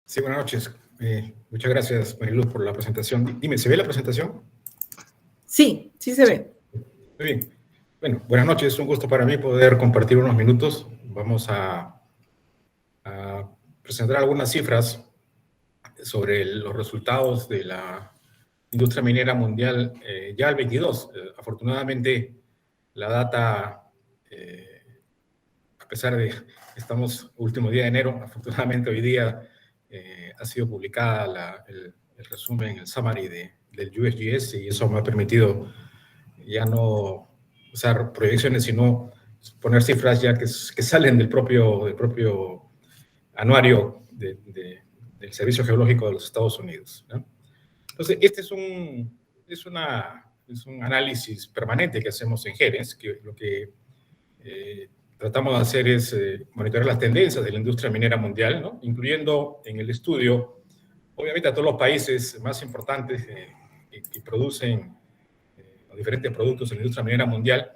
Sí, buenas noches. Muchas gracias, Mariluz, por la presentación. Dime, ¿se ve la presentación? Sí, sí se ve. Muy bien. Bueno, buenas noches. Es un gusto para mí poder compartir unos minutos. Vamos a presentar algunas cifras sobre los resultados de la industria minera mundial ya el 22. Afortunadamente, la data, a pesar de que estamos último día de enero, afortunadamente hoy día ha sido publicada el resumen, el summary del USGS, y eso me ha permitido ya no usar proyecciones, sino poner cifras ya que salen del propio anuario del Servicio Geológico de los Estados Unidos, ¿no? Entonces, este es un análisis permanente que hacemos en GERES, que lo que tratamos de hacer es monitorear las tendencias de la industria minera mundial, ¿no? Incluyendo en el estudio, obviamente, a todos los países más importantes que producen los diferentes productos en la industria minera mundial,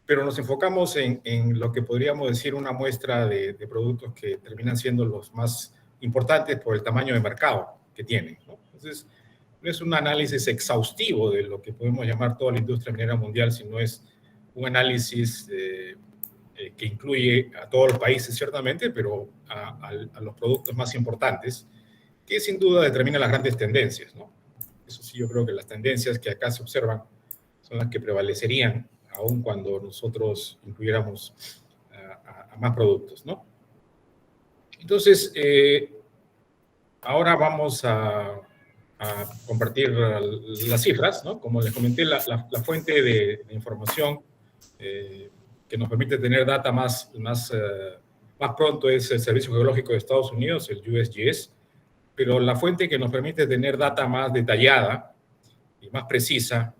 pero nos enfocamos en lo que podríamos decir una muestra de productos que terminan siendo los más importantes por el tamaño de mercado que tienen, ¿no? Entonces, no es un análisis exhaustivo de lo que podemos llamar toda la industria minera mundial, sino es un análisis que incluye a todos los países, ciertamente, pero a los productos más importantes, que sin duda determinan las grandes tendencias, ¿no? Eso sí, yo creo que las tendencias que acá se observan son las que prevalecerían aun cuando nosotros incluyéramos a más productos, ¿no? Entonces, ahora vamos a compartir las cifras, ¿no? Como les comenté, la fuente de información que nos permite tener data más pronto es el Servicio Geológico de Estados Unidos, el USGS, pero la fuente que nos permite tener data más detallada y más precisa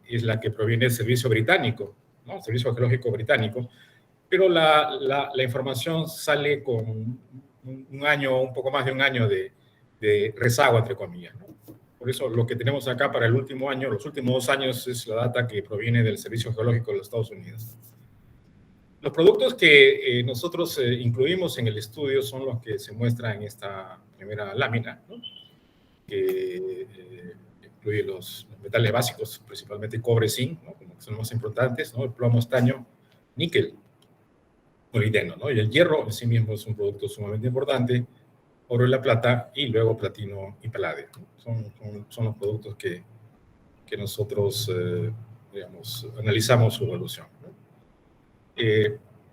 es la que proviene del Servicio Británico, ¿no? El Servicio Geológico Británico, pero la información sale con un año, un poco más de un año de rezago, entre comillas, ¿no? Por eso lo que tenemos acá para el último año, los últimos 2 años, es la data que proviene del Servicio Geológico de los Estados Unidos. Los productos que nosotros incluimos en el estudio son los que se muestran en esta primera lámina, ¿no? Que incluye los metales básicos, principalmente cobre, zinc, ¿no? Como que son los más importantes, ¿no? El plomo, estaño, níquel, molibdeno, ¿no? Y el hierro en sí mismo es un producto sumamente importante, oro y la plata, y luego platino y paladio, ¿no? Son los productos que nosotros, digamos, analizamos su evolución, ¿no?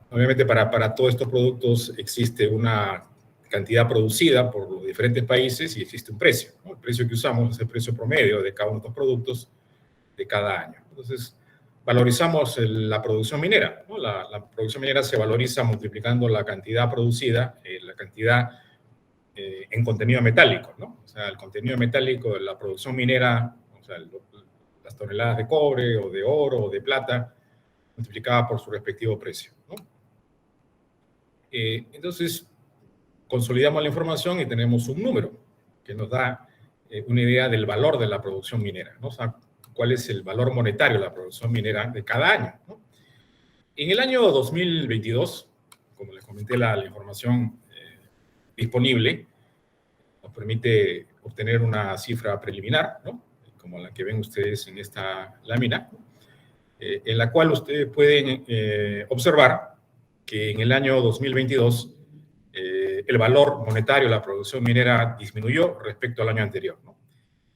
Obviamente para todos estos productos existe una cantidad producida por los diferentes países y existe un precio, ¿no? El precio que usamos es el precio promedio de cada uno de estos productos de cada año. Entonces, valorizamos la producción minera, ¿no? La producción minera se valoriza multiplicando la cantidad producida, la cantidad en contenido metálico, ¿no? O sea, el contenido metálico de la producción minera, o sea, las toneladas de cobre o de oro o de plata, multiplicada por su respectivo precio, ¿no? Entonces, consolidamos la información y tenemos un número que nos da una idea del valor de la producción minera, ¿no? O sea, cuál es el valor monetario de la producción minera de cada año, ¿no? En el año 2022, como les comenté, la información disponible nos permite obtener una cifra preliminar, ¿no? Como la que ven ustedes en esta lámina, en la cual ustedes pueden observar que en el año 2022 el valor monetario de la producción minera disminuyó respecto al año anterior, ¿no?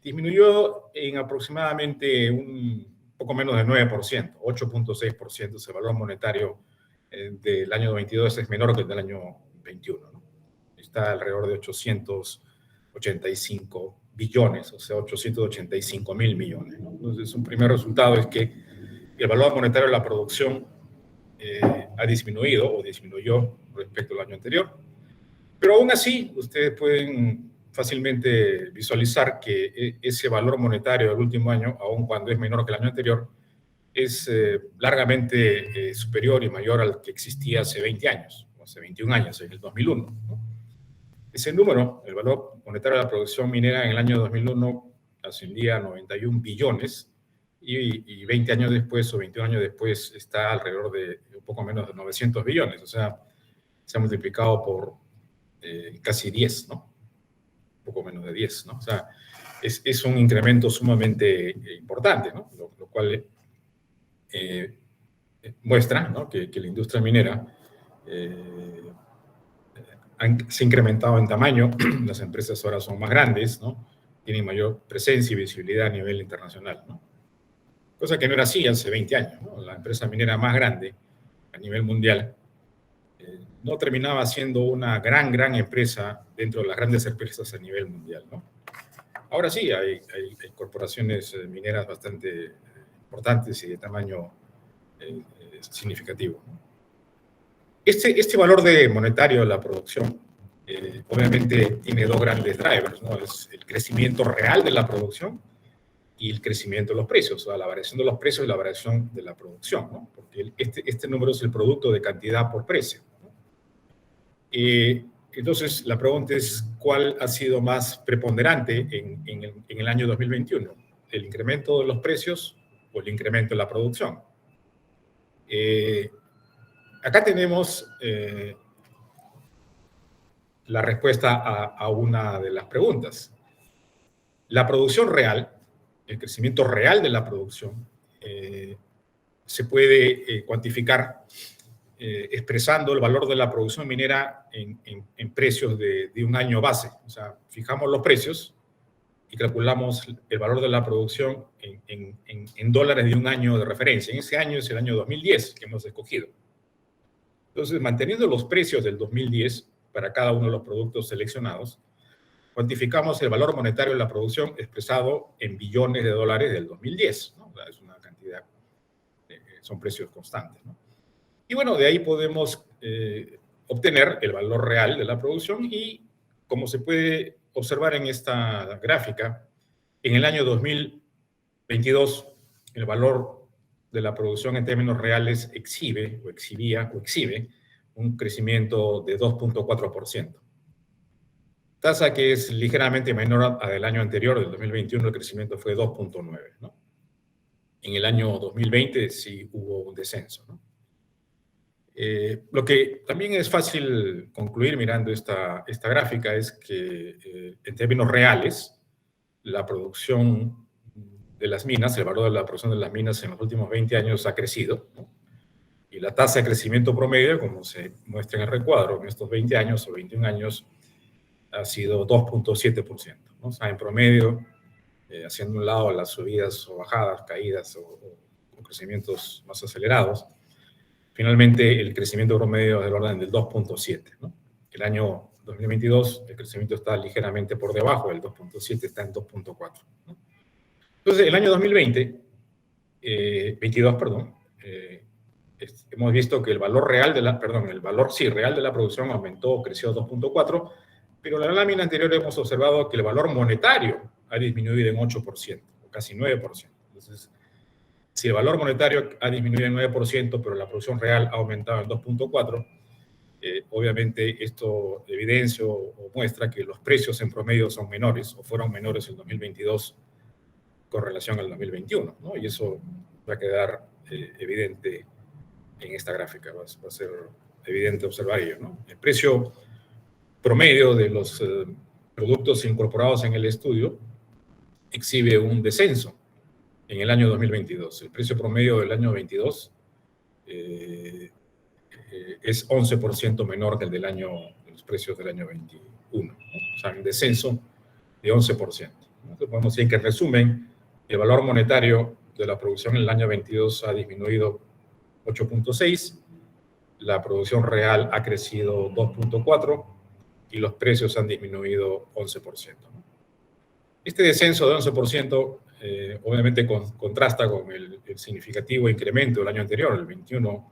Disminuyó en aproximadamente un poco menos de 9%, 8.6%. Ese valor monetario del año 22 es menor que el del año 21, ¿no? Está alrededor de 885 billones, o sea, 885 mil millones, ¿no? Entonces, un primer resultado es que el valor monetario de la producción ha disminuido o disminuyó respecto al año anterior. Pero aún así, ustedes pueden fácilmente visualizar que ese valor monetario del último año, aun cuando es menor que el año anterior, es largamente superior y mayor al que existía hace 20 años, o hace 21 años, en el 2001, ¿no? Ese número, el valor monetario de la producción minera en el año 2001, ascendía a 91 billones, y 20 años después o 21 años después está alrededor de un poco menos de 900 billones. O sea, se ha multiplicado por casi 10, ¿no? Un poco menos de 10, ¿no? O sea, es un incremento sumamente importante, ¿no? Lo cual muestra, ¿no?, que la industria minera se ha incrementado en tamaño, las empresas ahora son más grandes, ¿no? Tienen mayor presencia y visibilidad a nivel internacional, ¿no? Cosa que no era así hace 20 años, ¿no? La empresa minera más grande a nivel mundial no terminaba siendo una gran empresa dentro de las grandes empresas a nivel mundial, ¿no? Ahora sí, hay corporaciones mineras bastante importantes y de tamaño significativo, ¿no? Este valor monetario de la producción, obviamente, tiene dos grandes drivers, ¿no? Es el crecimiento real de la producción y el crecimiento de los precios, o sea, la variación de los precios y la variación de la producción, ¿no? Porque este número es el producto de cantidad por precio, ¿no? Entonces, la pregunta es, ¿cuál ha sido más preponderante en el año 2021? ¿El incremento de los precios o el incremento de la producción? Acá tenemos la respuesta a una de las preguntas. La producción real, el crecimiento real de la producción, se puede cuantificar expresando el valor de la producción minera en precios de un año base. O sea, fijamos los precios y calculamos el valor de la producción en dólares de un año de referencia. En ese año es el año 2010 que hemos escogido. Entonces, manteniendo los precios del 2010 para cada uno de los productos seleccionados, cuantificamos el valor monetario de la producción expresado en billones de dólares del 2010, ¿no? O sea, es una cantidad, son precios constantes, ¿no? Y bueno, de ahí podemos obtener el valor real de la producción y, como se puede observar en esta gráfica, en el año 2022 el valor de la producción en términos reales exhibe un crecimiento de 2.4%. Tasa que es ligeramente menor a del año anterior, del 2021, el crecimiento fue 2.9, ¿no? En el año 2020 sí hubo un descenso, ¿no? Lo que también es fácil concluir mirando esta gráfica es que en términos reales, la producción de las minas, el valor de la producción de las minas en los últimos 20 años ha crecido, ¿no? Y la tasa de crecimiento promedio, como se muestra en el recuadro, en estos 20 años o 21 años, ha sido 2.7%, ¿no? O sea, en promedio, haciendo un lado las subidas o bajadas, caídas o crecimientos más acelerados, finalmente el crecimiento promedio es del orden del 2.7, ¿no? El año 2022 el crecimiento está ligeramente por debajo del 2.7, está en 2.4, ¿no? Entonces, el año 22, hemos visto que el valor real de la producción aumentó, creció 2.4, pero en la lámina anterior hemos observado que el valor monetario ha disminuido en 8%, o casi 9%. Entonces, si el valor monetario ha disminuido en 9%, pero la producción real ha aumentado en 2.4%, obviamente esto evidencia o muestra que los precios en promedio son menores, o fueron menores en 2022 con relación al 2021, ¿no? Y eso va a quedar evidente en esta gráfica, va a ser evidente observar ello, ¿no? El precio promedio de los productos incorporados en el estudio exhibe un descenso en el año 2022. El precio promedio del año 22 es 11% menor que el de los precios del año 21, ¿no? O sea, un descenso de 11%. Entonces podemos decir que, en resumen, el valor monetario de la producción en el año 22 ha disminuido 8.6%, la producción real ha crecido 2.4% y los precios han disminuido 11%, ¿no? Este descenso de 11% obviamente contrasta con el significativo incremento del año anterior, el 21,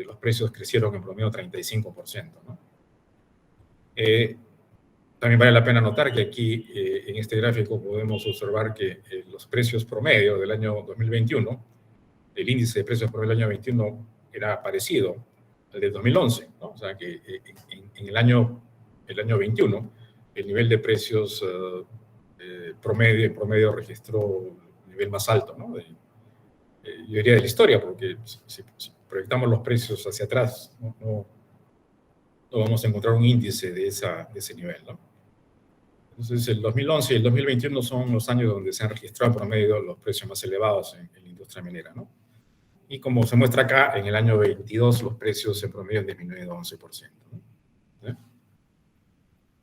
los precios crecieron en promedio 35%, ¿no? También vale la pena notar que aquí en este gráfico podemos observar que los precios promedio del año 2021, el índice de precios promedio del año 2021 era parecido al de 2011, ¿no? O sea que en el año 21 el nivel de precios en promedio registró el nivel más alto, ¿no? Yo diría de la historia, porque si proyectamos los precios hacia atrás, no no vamos a encontrar un índice de ese nivel, ¿no? Entonces, el 2011 y el 2021 son los años donde se han registrado en promedio los precios más elevados en la industria minera, ¿no? Y como se muestra acá, en el año 22 los precios en promedio han disminuido 11%, ¿no?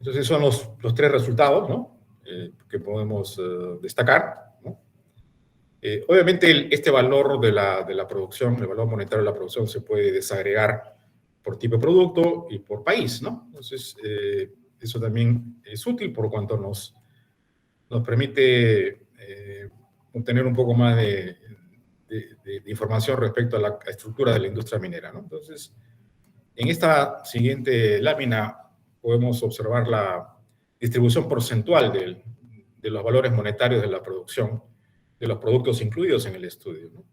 Entonces, son los tres resultados, ¿no? Que podemos destacar, ¿no? Obviamente, este valor de la producción, el valor monetario de la producción, se puede desagregar por tipo de producto y por país, ¿no? Entonces, eso también es útil por cuanto nos permite obtener un poco más de información respecto a la estructura de la industria minera, ¿no? Entonces, en esta siguiente lámina podemos observar la distribución porcentual de los valores monetarios de la producción de los productos incluidos en el estudio, ¿no?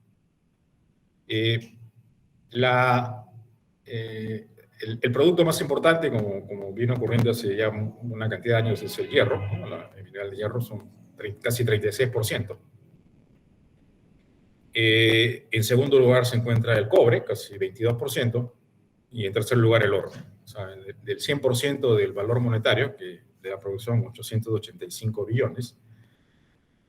El producto más importante, como viene ocurriendo hace ya una cantidad de años, es el hierro, ¿no? El mineral de hierro son casi 36%. En segundo lugar se encuentra el cobre, casi 22%, y en tercer lugar el oro. O sea, del 100% del valor monetario, que de la producción, 885 billones,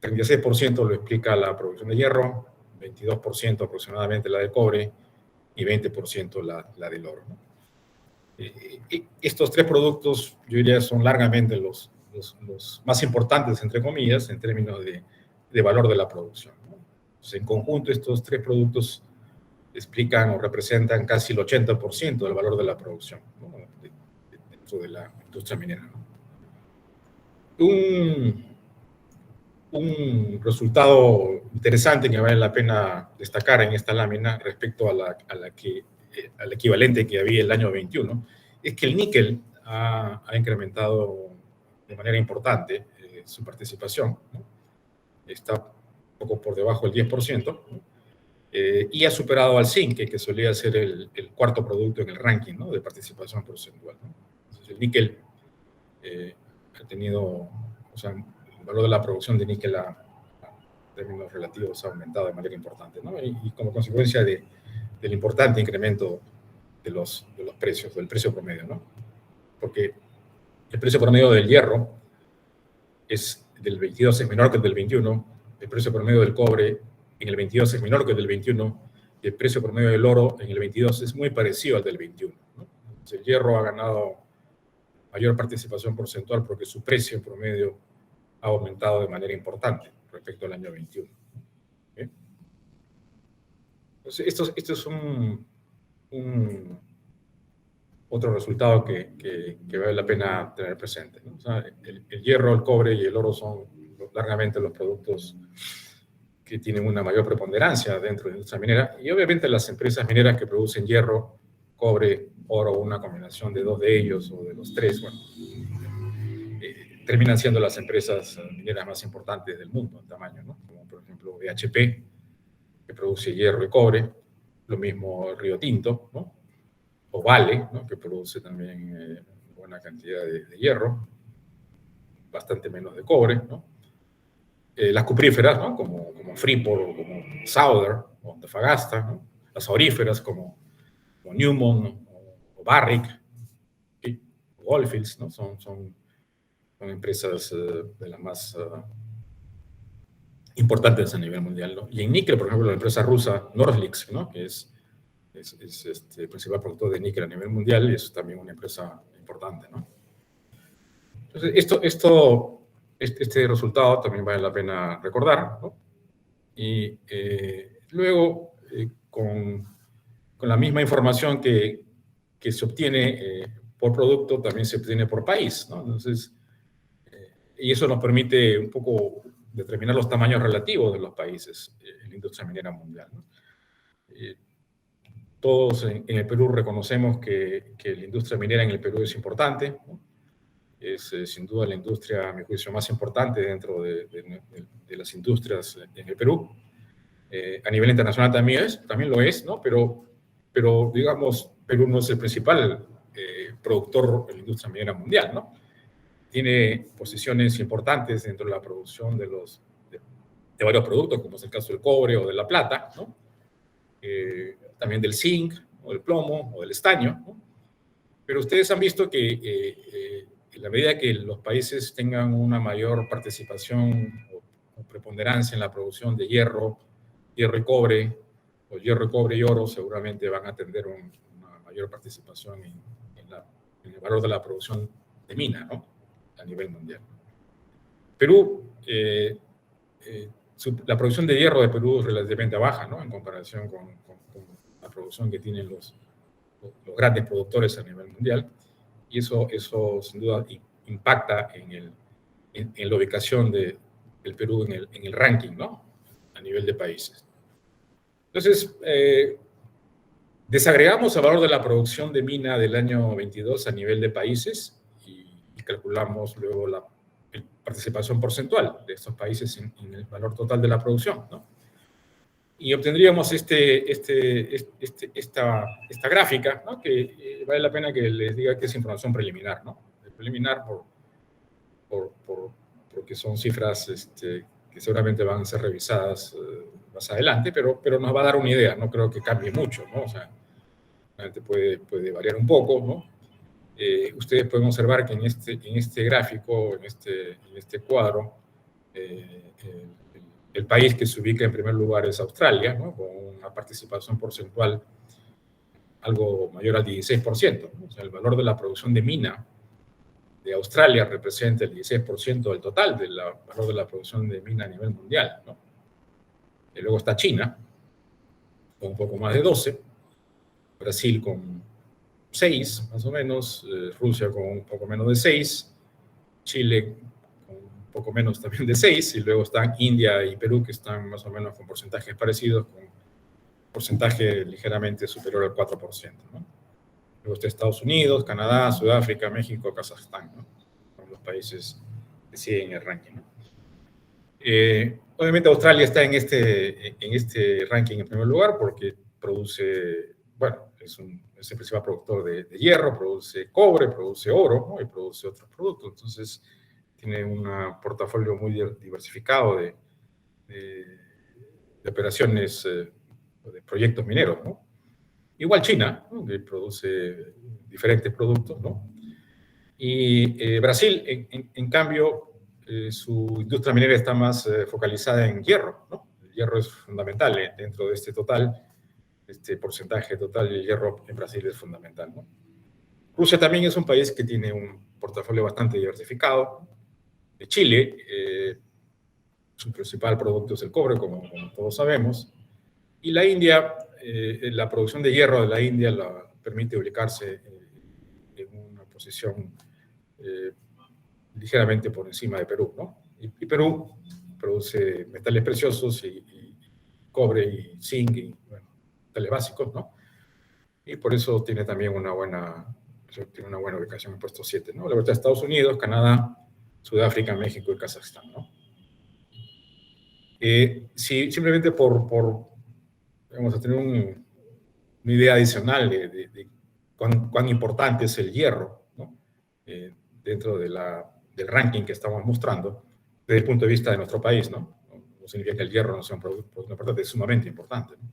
36% lo explica la producción de hierro, 22% aproximadamente la del cobre y 20% la del oro, ¿no? Estos tres productos, yo diría, son largamente los más importantes, entre comillas, en términos de valor de la producción, ¿no? Entonces, en conjunto, estos tres productos explican o representan casi el 80% del valor de la producción, ¿no? Dentro de la industria minera, ¿no? Un resultado interesante que vale la pena destacar en esta lámina respecto al equivalente que había el año 21 es que el níquel ha incrementado de manera importante su participación, ¿no? Está un poco por debajo del 10%, ¿no? Y ha superado al zinc, que solía ser el cuarto producto en el ranking, ¿no?, de participación porcentual, ¿no? Entonces, el níquel ha tenido, o sea, el valor de la producción de níquel en términos relativos ha aumentado de manera importante, ¿no? Y como consecuencia del importante incremento de los precios, del precio promedio, ¿no? Porque el precio promedio del hierro del 22 es menor que el del 21, el precio promedio del cobre en el 22 es menor que el del 21, y el precio promedio del oro en el 22 es muy parecido al del 21, ¿no? Entonces, el hierro ha ganado mayor participación porcentual porque su precio en promedio ha aumentado de manera importante respecto al año 21. ¿Okay? Entonces, esto es otro resultado que vale la pena tener presente, ¿no? O sea, el hierro, el cobre y el oro son largamente los productos que tienen una mayor preponderancia dentro de la industria minera, y obviamente las empresas mineras que producen hierro, cobre, oro, una combinación de dos de ellos o de los tres, bueno, terminan siendo las empresas mineras más importantes del mundo en tamaño, ¿no? Como por ejemplo BHP, que produce hierro y cobre, lo mismo Río Tinto, ¿no? O Vale, ¿no?, que produce también buena cantidad de hierro, bastante menos de cobre, ¿no? Las cupríferas, ¿no?, como Freeport, o como Southern, o Antofagasta, ¿no? Las auríferas como Newmont, ¿no?, o Barrick, ¿sí?, o Goldfields, ¿no? Son empresas de las más importantes a nivel mundial, ¿no? Y en níquel, por ejemplo, la empresa rusa Norilsk, ¿no?, que es el principal productor de níquel a nivel mundial, y es también una empresa importante, ¿no? Entonces, este resultado también vale la pena recordar, ¿no? Y luego, con la misma información que se obtiene por producto, también se obtiene por país, ¿no? Entonces, y eso nos permite un poco determinar los tamaños relativos de los países en la industria minera mundial, ¿no? Todos en el Perú reconocemos que la industria minera en el Perú es importante, ¿no? Es sin duda la industria, a mi juicio, más importante dentro de las industrias en el Perú. A nivel internacional también lo es, ¿no? Pero digamos, Perú no es el principal productor de la industria minera mundial, ¿no? Tiene posiciones importantes dentro de la producción de varios productos, como es el caso del cobre o de la plata, ¿no? También del zinc, o del plomo, o del estaño, ¿no? Pero ustedes han visto que en la medida que los países tengan una mayor participación o preponderancia en la producción de hierro y cobre, o hierro, cobre y oro, seguramente van a tener una mayor participación en el valor de la producción de mina, ¿no? A nivel mundial. Perú, la producción de hierro de Perú es relativamente baja, ¿no? En comparación con la producción que tienen los grandes productores a nivel mundial, y eso sin duda impacta en la ubicación del Perú en el ranking, ¿no? A nivel de países. Entonces, desagregamos el valor de la producción de mina del año 22 a nivel de países y calculamos luego la participación porcentual de estos países en el valor total de la producción, ¿no? Y obtendríamos esta gráfica, ¿no? Que vale la pena que les diga que es información preliminar, ¿no? Preliminar porque son cifras que seguramente van a ser revisadas más adelante, pero nos va a dar una idea, no creo que cambie mucho, ¿no? O sea, puede variar un poco, ¿no? Ustedes pueden observar que en este gráfico, en este cuadro, el país que se ubica en primer lugar es Australia, ¿no? Con una participación porcentual algo mayor al 16%, ¿no? O sea, el valor de la producción de mina de Australia representa el 16% del total del valor de la producción de mina a nivel mundial, ¿no? Y luego está China, con un poco más de 12%, Brasil con 6, más o menos, Rusia con un poco menos de 6, Chile con un poco menos también de 6, y luego están India y Perú, que están más o menos con porcentajes parecidos, con porcentaje ligeramente superior al 4%, ¿no? Luego está Estados Unidos, Canadá, Sudáfrica, México, Kazajstán, ¿no? Son los países que siguen el ranking, ¿no? Obviamente Australia está en este ranking en primer lugar porque produce, bueno, es el principal productor de hierro, produce cobre, produce oro, ¿no? Y produce otros productos. Entonces, tiene un portafolio muy diversificado de operaciones, de proyectos mineros, ¿no? Igual China, ¿no? Que produce diferentes productos, ¿no? Y Brasil, en cambio, su industria minera está más focalizada en hierro, ¿no? El hierro es fundamental dentro de este total, este porcentaje total del hierro en Brasil es fundamental, ¿no? Rusia también es un país que tiene un portafolio bastante diversificado. Chile, su principal producto es el cobre, como todos sabemos. Y la India, la producción de hierro de la India la permite ubicarse en una posición ligeramente por encima de Perú, ¿no? Y Perú produce metales preciosos y cobre y zinc y, bueno, metales básicos, ¿no? Y por eso tiene también una buena ubicación en puesto 7, ¿no? Luego está Estados Unidos, Canadá, Sudáfrica, México y Kazajstán, ¿no? Simplemente vamos a tener una idea adicional de cuán importante es el hierro, ¿no? Dentro del ranking que estamos mostrando, desde el punto de vista de nuestro país, ¿no? No significa que el hierro no sea un producto importante, es sumamente importante, ¿no?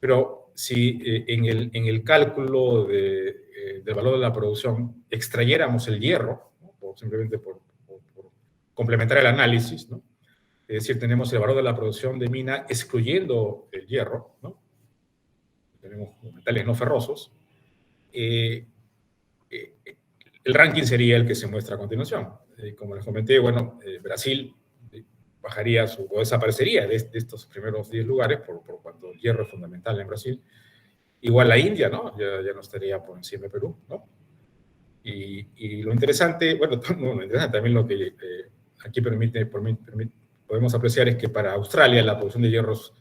Pero si en el cálculo del valor de la producción extrayéramos el hierro, ¿no? Simplemente por complementar el análisis, ¿no? Es decir, tenemos el valor de la producción de mina excluyendo el hierro, ¿no? Tenemos metales no ferrosos. El ranking sería el que se muestra a continuación. Como les comenté, bueno, Brasil bajaría o desaparecería de estos primeros 10 lugares por cuanto el hierro es fundamental en Brasil. Igual la India, ¿no? Ya no estaría por encima de Perú, ¿no? Y lo interesante, bueno, lo interesante también lo que aquí podemos apreciar es que para Australia la producción de hierros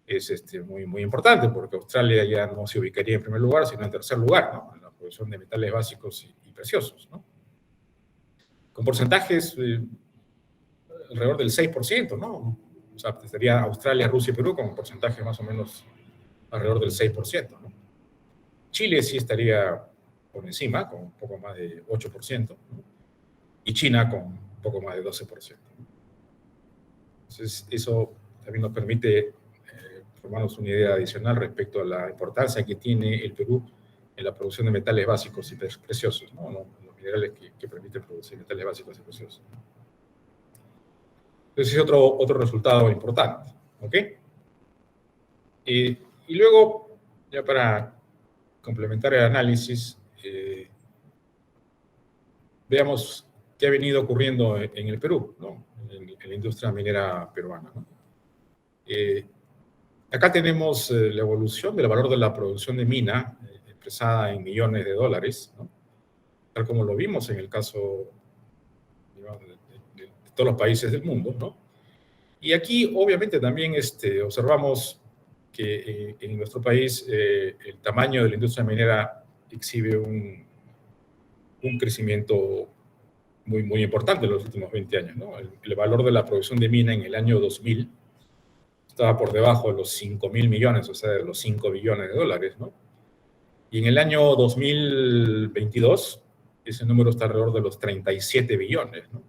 es muy, muy importante, porque Australia ya no se ubicaría en primer lugar, sino en tercer lugar, ¿no? En la producción de metales básicos y preciosos, ¿no? Con porcentajes alrededor del 6%, ¿no? O sea, estaría Australia, Rusia y Perú con porcentajes más o menos alrededor del 6%, ¿no? Chile sí estaría por encima, con un poco más de 8%, ¿no? Y China con un poco más de 12%. Entonces, eso también nos permite formarnos una idea adicional respecto a la importancia que tiene el Perú en la producción de metales básicos y preciosos, ¿no? Los minerales que permiten producir metales básicos y preciosos. Entonces, es otro resultado importante, ¿ok? Y luego, ya para complementar el análisis, veamos qué ha venido ocurriendo en el Perú, ¿no? En la industria minera peruana, ¿no? Acá tenemos la evolución del valor de la producción de mina, expresada en millones de dólares, ¿no? Tal como lo vimos en el caso, digamos, de todos los países del mundo, ¿no? Y aquí, obviamente, también observamos que en nuestro país el tamaño de la industria minera exhibe un crecimiento muy importante en los últimos 20 años, ¿no? El valor de la producción de mina en el año 2000 estaba por debajo de los 5.000 millones, o sea, de los 5 billones de dólares, ¿no? Y en el año 2022, ese número está alrededor de los 37 billones, ¿no?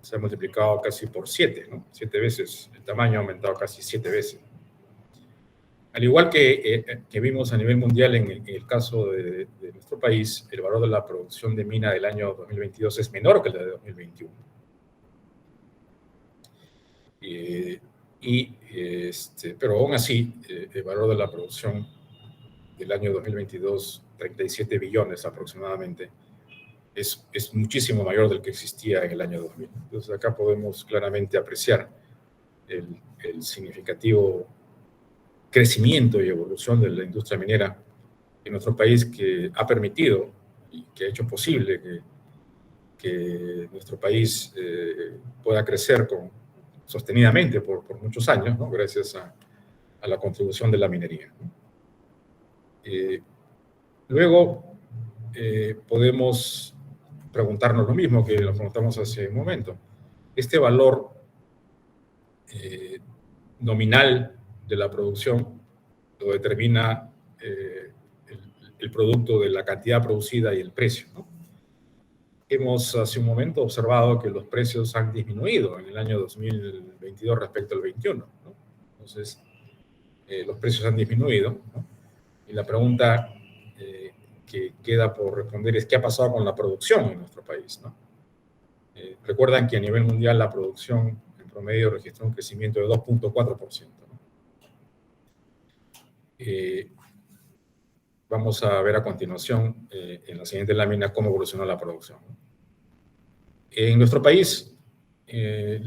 Se ha multiplicado casi por 7, ¿no? 7 veces, el tamaño ha aumentado casi 7 veces. Al igual que vimos a nivel mundial en el caso de nuestro país, el valor de la producción de mina del año 2022 es menor que el de 2021. Pero aún así, el valor de la producción del año 2022, 37 billones aproximadamente, es muchísimo mayor del que existía en el año 2000. Entonces acá podemos claramente apreciar el significativo crecimiento y evolución de la industria minera en nuestro país, que ha permitido y que ha hecho posible que nuestro país pueda crecer sostenidamente por muchos años, ¿no? Gracias a la contribución de la minería, ¿no? Luego podemos preguntarnos lo mismo que lo preguntamos hace un momento. Este valor nominal de la producción lo determina el producto de la cantidad producida y el precio, ¿no? Hemos hace un momento observado que los precios han disminuido en el año 2022 respecto al 21, ¿no? Entonces, los precios han disminuido, ¿no? Y la pregunta que queda por responder es: ¿qué ha pasado con la producción en nuestro país, ¿no? Recuerdan que a nivel mundial la producción en promedio registró un crecimiento de 2.4%, ¿no? Vamos a ver a continuación, en la siguiente lámina, cómo evolucionó la producción, ¿no? En nuestro país, el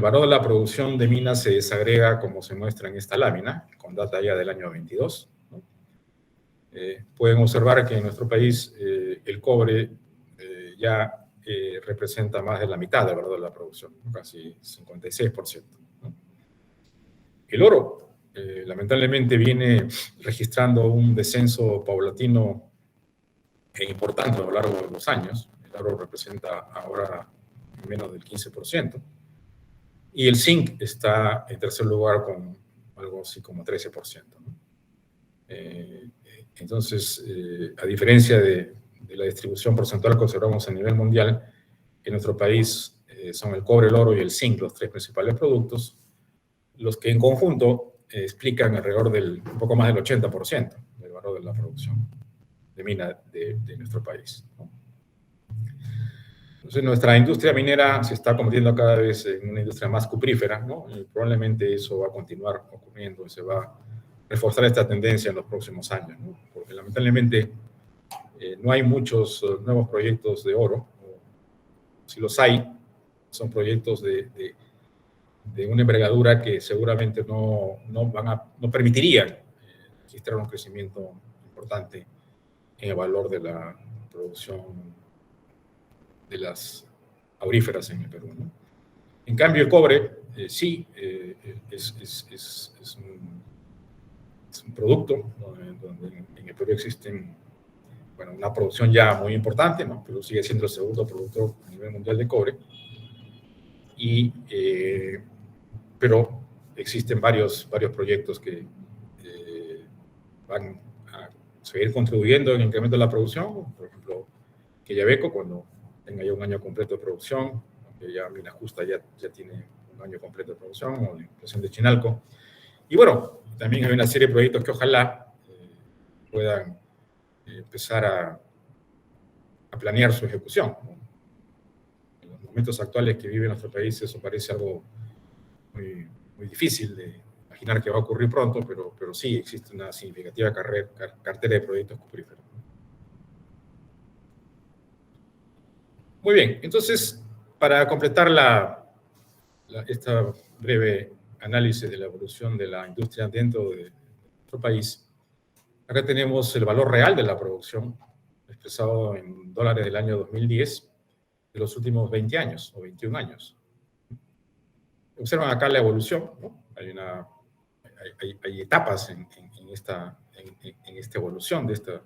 valor de la producción de minas se desagrega, como se muestra en esta lámina, con data ya del año 22, ¿no? Pueden observar que en nuestro país el cobre ya representa más de la mitad del valor de la producción, ¿no? Casi 56%, ¿no? El oro, lamentablemente, viene registrando un descenso paulatino e importante a lo largo de los años. El oro representa ahora menos del 15%. Y el zinc está en tercer lugar con algo así como 13%, ¿no? Entonces, a diferencia de la distribución porcentual que observamos a nivel mundial, en nuestro país son el cobre, el oro y el zinc los tres principales productos, los que en conjunto explican alrededor del un poco más del 80% del valor de la producción de mina de nuestro país, ¿no? Entonces, nuestra industria minera se está convirtiendo cada vez en una industria más cuprífera, ¿no? Y probablemente eso va a continuar ocurriendo y se va a reforzar esta tendencia en los próximos años, ¿no? Porque lamentablemente no hay muchos nuevos proyectos de oro. Si los hay, son proyectos de una envergadura que seguramente no permitirían registrar un crecimiento importante en el valor de la producción de las auríferas en el Perú, ¿no? En cambio, el cobre sí es un producto donde en el Perú existen, bueno, una producción ya muy importante, ¿no? Perú sigue siendo el segundo productor a nivel mundial de cobre, pero existen varios proyectos que van a seguir contribuyendo en el incremento de la producción. Por ejemplo, Quellaveco, cuando tenga ya un año completo de producción, aunque ya Mina Justa ya tiene un año completo de producción, o la impresión de Chinalco. Y bueno, también hay una serie de proyectos que ojalá puedan empezar a planear su ejecución, ¿no? En los momentos actuales que vive nuestro país, eso parece algo muy, muy difícil de imaginar que va a ocurrir pronto, pero sí existe una significativa cartera de proyectos cupríferos. Muy bien, entonces, para completar esta breve análisis de la evolución de la industria dentro de nuestro país, acá tenemos el valor real de la producción, expresado en dólares del año 2010, de los últimos 20 años o 21 años. Observan acá la evolución, ¿no? Hay etapas en esta evolución de esta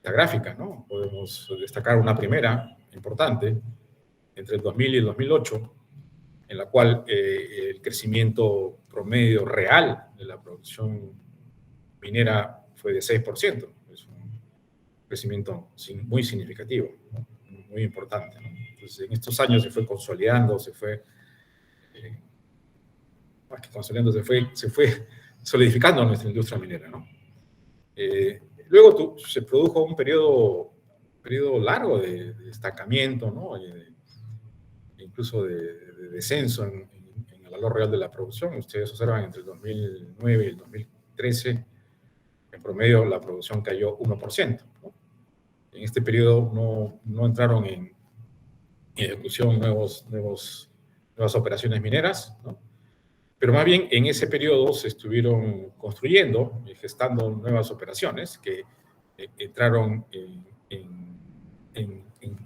gráfica, ¿no? Podemos destacar una primera importante entre el 2000 y el 2008, en la cual el crecimiento promedio real de la producción minera fue de 6%. Es un crecimiento muy significativo, ¿no? Muy importante, ¿no? Entonces, en estos años se fue consolidando, más que consolidando, se fue solidificando nuestra industria minera, ¿no? Luego se produjo un periodo largo de estancamiento, ¿no? Incluso de descenso en el valor real de la producción. Ustedes observan entre el 2009 y el 2013, en promedio la producción cayó 1%, ¿no? En este periodo no entraron en ejecución nuevas operaciones mineras, ¿no? Pero más bien en ese periodo se estuvieron construyendo y gestando nuevas operaciones que entraron en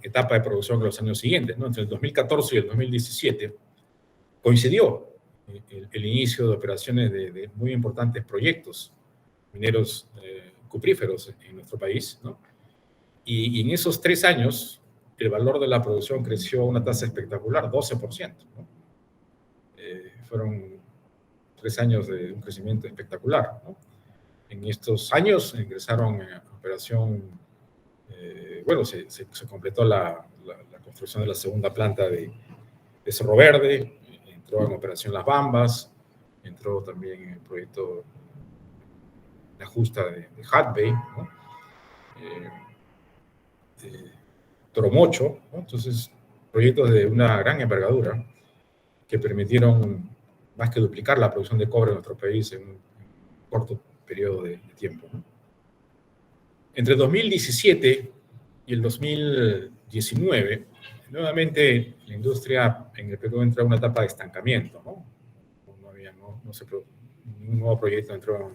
etapa de producción en los años siguientes, ¿no? Entre el 2014 y el 2017 coincidió el inicio de operaciones de muy importantes proyectos mineros cupríferos en nuestro país, ¿no? Y en esos 3 años el valor de la producción creció a una tasa espectacular, 12%, ¿no? Fueron 3 años de un crecimiento espectacular, ¿no? En estos años ingresaron a operación, bueno, se completó la construcción de la segunda planta de Cerro Verde, entró en operación Las Bambas, entró también en el proyecto La Justa de Hudbay, ¿no? Toromocho, ¿no? Entonces, proyectos de una gran envergadura que permitieron más que duplicar la producción de cobre en nuestro país en un corto periodo de tiempo, ¿no? Entre el 2017 y el 2019, nuevamente la industria en el Perú entra en una etapa de estancamiento, ¿no? Ningún nuevo proyecto entró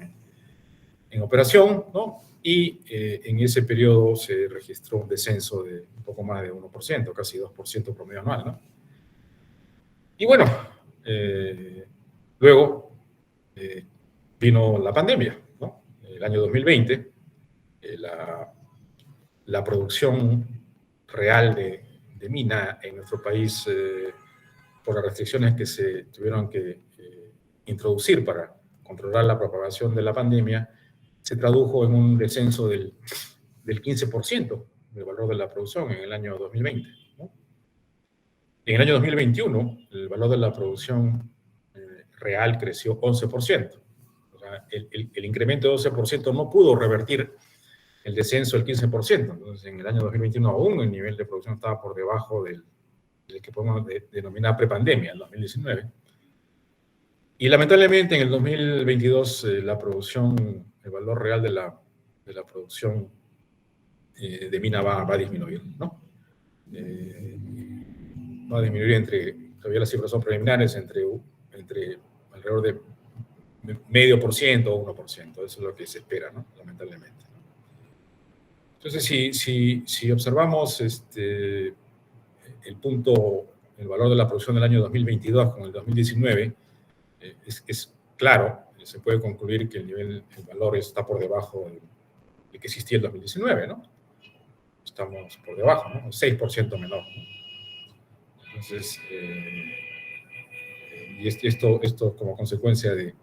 en operación, ¿no? Y en ese periodo se registró un descenso de un poco más de 1%, casi 2% promedio anual, ¿no? Y bueno, luego vino la pandemia, ¿no? El año 2020, la producción real de mina en nuestro país, por las restricciones que se tuvieron que introducir para controlar la propagación de la pandemia, se tradujo en un descenso del 15% del valor de la producción en el año 2020, ¿no? En el año 2021, el valor de la producción real creció 11%. O sea, el incremento de 12% no pudo revertir el descenso del 15%. Entonces, en el año 2021 aún el nivel de producción estaba por debajo del que podemos denominar prepandemia, el 2019. Y lamentablemente en el 2022 la producción, el valor real de la producción de mina va a disminuir, ¿no? Va a disminuir todavía las cifras son preliminares, entre alrededor de 0,5% o 1%. Eso es lo que se espera, ¿no? Lamentablemente. Entonces, si observamos el valor de la producción del año 2022 con el 2019, es claro, se puede concluir que el valor está por debajo del que existía en 2019, ¿no? Estamos por debajo, ¿no? 6% menor, ¿no? Entonces, y esto como consecuencia de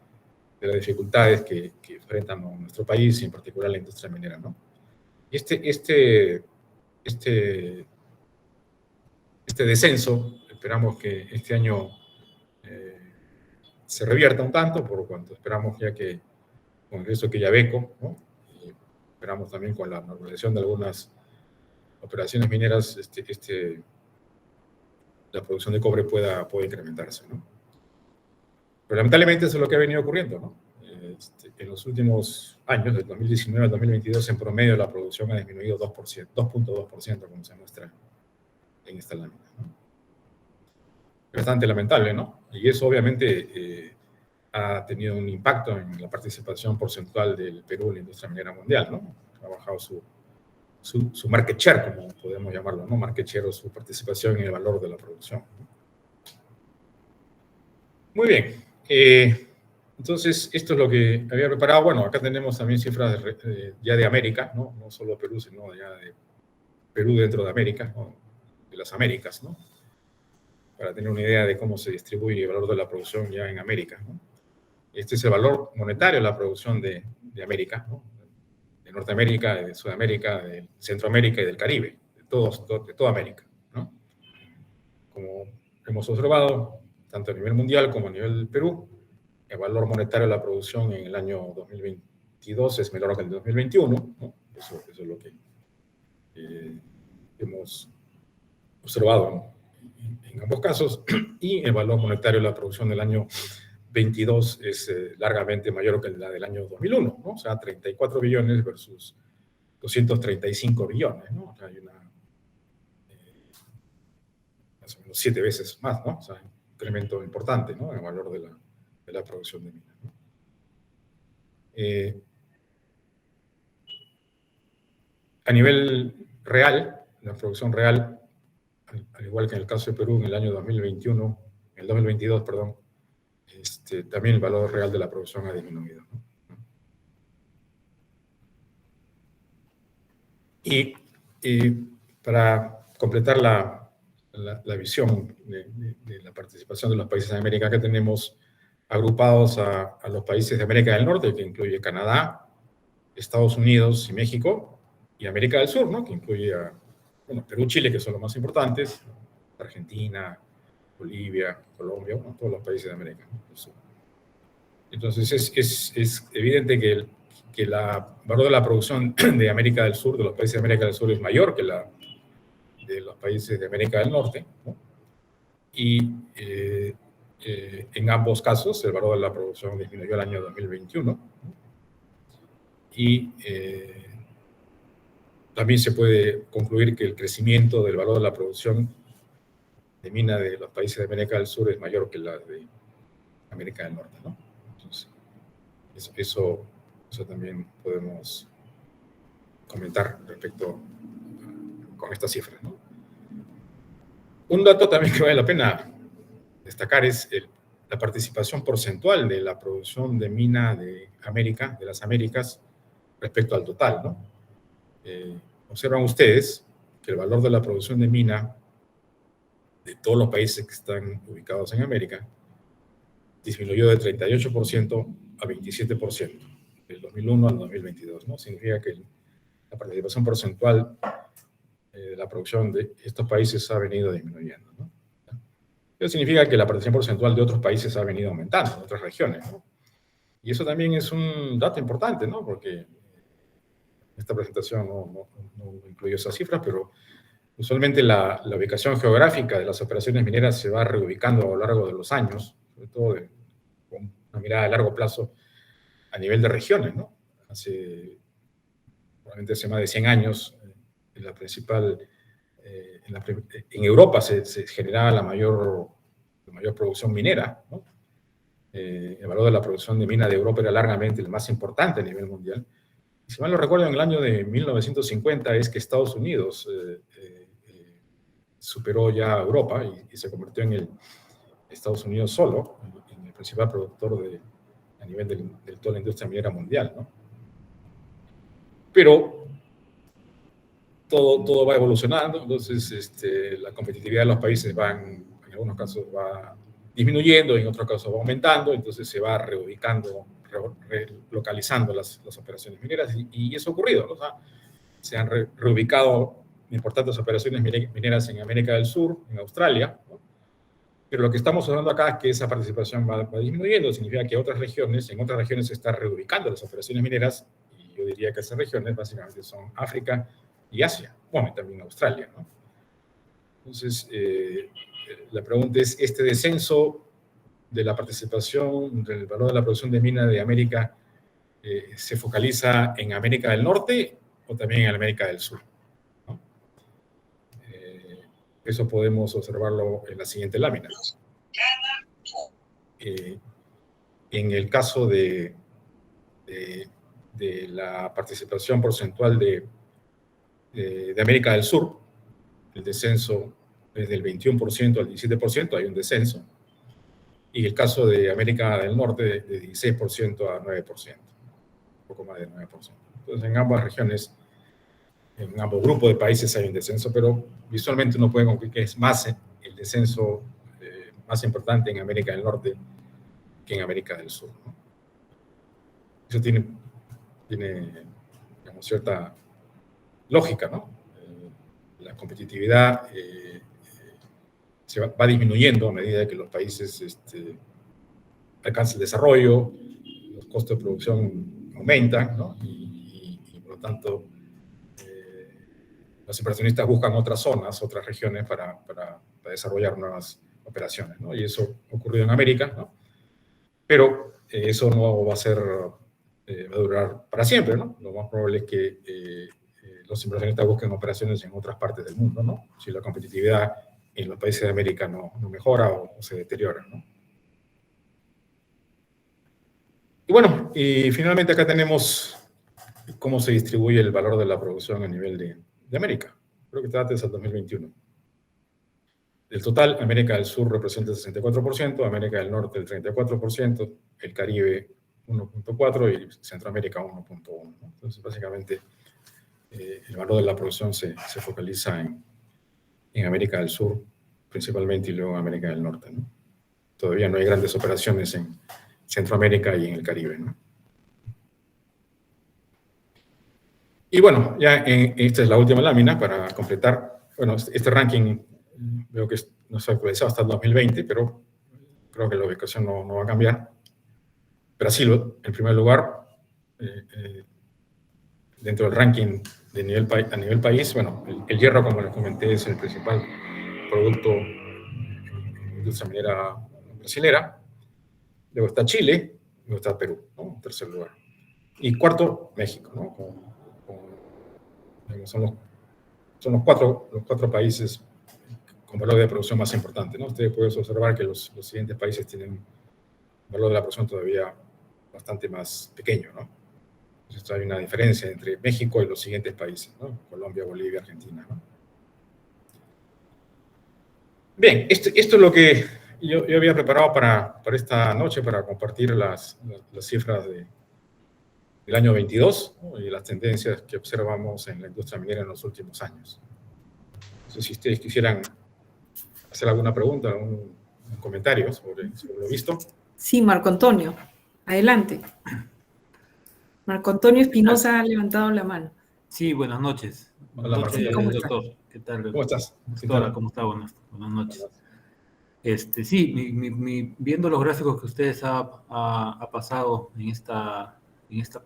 las dificultades que enfrentan nuestro país y en particular la industria minera, ¿no? Y este descenso, esperamos que este año se revierta un tanto, por cuanto esperamos ya que con el ingreso de Quellaveco, ¿no? esperamos también con la normalización de algunas operaciones mineras, la producción de cobre pueda incrementarse, ¿no? Pero lamentablemente eso es lo que ha venido ocurriendo, ¿no? En los últimos años, del 2019 al 2022, en promedio la producción ha disminuido 2.2%, como se muestra en esta lámina, ¿no? Bastante lamentable, ¿no? Y eso obviamente ha tenido un impacto en la participación porcentual del Perú en la industria minera mundial, ¿no? Ha bajado su market share, como podemos llamarlo, ¿no? Market share o su participación en el valor de la producción, ¿no? Muy bien. Entonces, esto es lo que había preparado. Bueno, acá tenemos también cifras ya de América, ¿no? No solo Perú, sino ya de Perú dentro de América, ¿no? De las Américas, ¿no? Para tener una idea de cómo se distribuye el valor de la producción ya en América, ¿no? Este es el valor monetario de la producción de América, ¿no? De Norteamérica, de Sudamérica, de Centroamérica y del Caribe, de toda América, ¿no? Como hemos observado, tanto a nivel mundial como a nivel del Perú, el valor monetario de la producción en el año 2022 es menor que el de 2021, ¿no? Eso es lo que hemos observado, ¿no? En ambos casos, y el valor monetario de la producción del año 22 es largamente mayor que la del año 2001, ¿no? O sea, 34 billones versus 235 billones, ¿no? O sea, hay una más o menos 7 veces más, ¿no? O sea, un incremento importante, ¿no? En el valor de la producción de minas, ¿no? A nivel real, la producción real, al igual que en el caso de Perú en el año 2021, en el 2022, perdón, también el valor real de la producción ha disminuido, ¿no? Y para completar la visión de la participación de los países de América, que tenemos agrupados a los países de América del Norte, que incluye Canadá, Estados Unidos y México, y América del Sur, ¿no? Que incluye a Perú, Chile, que son los más importantes, Argentina, Bolivia, Colombia, bueno, todos los países de América del Sur. Entonces es evidente que el valor de la producción de América del Sur, de los países de América del Sur, es mayor que la de los países de América del Norte, ¿no? Y en ambos casos el valor de la producción disminuyó el año 2021, ¿no? Y también se puede concluir que el crecimiento del valor de la producción de mina de los países de América del Sur es mayor que la de América del Norte, ¿no? Entonces, eso también podemos comentar respecto con estas cifras, ¿no? Un dato también que vale la pena destacar es la participación porcentual de la producción de mina de América, de las Américas, respecto al total, ¿no? Observan ustedes que el valor de la producción de mina de todos los países que están ubicados en América disminuyó de 38% a 27% del 2001 al 2022, ¿no? Significa que la participación porcentual de la producción de estos países ha venido disminuyendo, ¿no? Eso significa que la participación porcentual de otros países ha venido aumentando, en otras regiones, ¿no? Y eso también es un dato importante, ¿no? Porque esta presentación no incluye esas cifras, pero usualmente la ubicación geográfica de las operaciones mineras se va reubicando a lo largo de los años, sobre todo con una mirada a largo plazo a nivel de regiones, ¿no? Probablemente hace más de 100 años, en Europa se generaba la mayor producción minera, ¿no? El valor de la producción de mina de Europa era largamente el más importante a nivel mundial. Y si mal no recuerdo, en el año de 1950 es que Estados Unidos superó ya a Europa y se convirtió en Estados Unidos solo, en el principal productor a nivel de toda la industria minera mundial, ¿no? Pero todo va evolucionando, entonces la competitividad de los países en algunos casos va disminuyendo, en otros casos va aumentando, entonces se va reubicando, relocalizando las operaciones mineras, y eso ha ocurrido, ¿no? O sea, se han reubicado importantes operaciones mineras en América del Sur, en Australia, ¿no? Pero lo que estamos hablando acá es que esa participación va disminuyendo, significa que en otras regiones se están reubicando las operaciones mineras, y yo diría que esas regiones básicamente son África y Asia, bueno, y también Australia, ¿no? Entonces, la pregunta es, ¿este descenso de la participación del valor de la producción de mina de América se focaliza en América del Norte o también en América del Sur, ¿no? Eso podemos observarlo en la siguiente lámina. En el caso de la participación porcentual de América del Sur, el descenso es del 21% al 17%, hay un descenso, y el caso de América del Norte de 16% a 9%, un poco más de 9%. Entonces, en ambas regiones, en ambos grupos de países hay un descenso, pero visualmente uno puede concluir que es más el descenso más importante en América del Norte que en América del Sur, ¿no? Eso tiene digamos, cierta lógica, ¿no? La competitividad se va disminuyendo a medida que los países alcanzan el desarrollo, los costos de producción aumentan, ¿no? Y por lo tanto, los inversionistas buscan otras zonas, otras regiones para desarrollar nuevas operaciones, ¿no? Y eso ha ocurrido en América, ¿no? Pero eso no va a ser, va a durar para siempre, ¿no? Lo más probable es que los inversionistas busquen operaciones en otras partes del mundo, ¿no? Si la competitividad en los países de América no mejora o se deteriora, ¿no? Y bueno, y finalmente acá tenemos cómo se distribuye el valor de la producción a nivel de América. Creo que está antes del 2021. Del total, América del Sur representa el 64%, América del Norte el 34%, el Caribe 1.4% y Centroamérica 1.1%, ¿no? Entonces, básicamente, el valor de la producción se focaliza en América del Sur, principalmente, y luego en América del Norte, ¿no? Todavía no hay grandes operaciones en Centroamérica y en el Caribe, ¿no? Y bueno, ya esta es la última lámina para completar. Bueno, este ranking veo que no se ha actualizado hasta el 2020, pero creo que la ubicación no va a cambiar. Brasil, en primer lugar, dentro del ranking a nivel país. Bueno, el hierro, como les comenté, es el principal producto en la industria minera brasilera. Luego está Chile, luego está Perú, ¿no? En tercer lugar. Y cuarto, México, ¿no? Son los cuatro países con valor de producción más importante, ¿no? Ustedes pueden observar que los siguientes países tienen un valor de la producción todavía bastante más pequeño, ¿no? Entonces hay una diferencia entre México y los siguientes países, ¿no? Colombia, Bolivia, Argentina, ¿no? Bien, esto es lo que yo había preparado para esta noche, para compartir las cifras del año 22, ¿no? Y las tendencias que observamos en la industria minera en los últimos años. No sé si ustedes quisieran hacer alguna pregunta, un comentario sobre lo visto. Sí, Marco Antonio, adelante. Marco Antonio Espinosa ha levantado la mano. Sí, buenas noches. Hola, Buenas noches, ¿cómo doctor. ¿Qué tal? ¿Cómo estás? Doctora, ¿cómo está? Buenas noches. Sí, viendo los gráficos que ustedes ha pasado en esta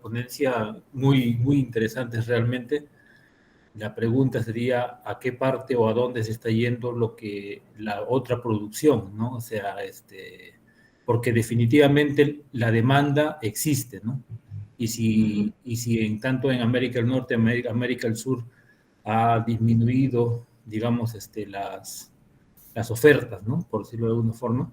ponencia, muy interesantes realmente. La pregunta sería, ¿a qué parte o a dónde se está yendo la otra producción, ¿no? O sea, porque definitivamente la demanda existe, ¿no? Y si tanto en América del Norte, América del Sur ha disminuido, digamos, las ofertas, ¿no? Por decirlo de alguna forma,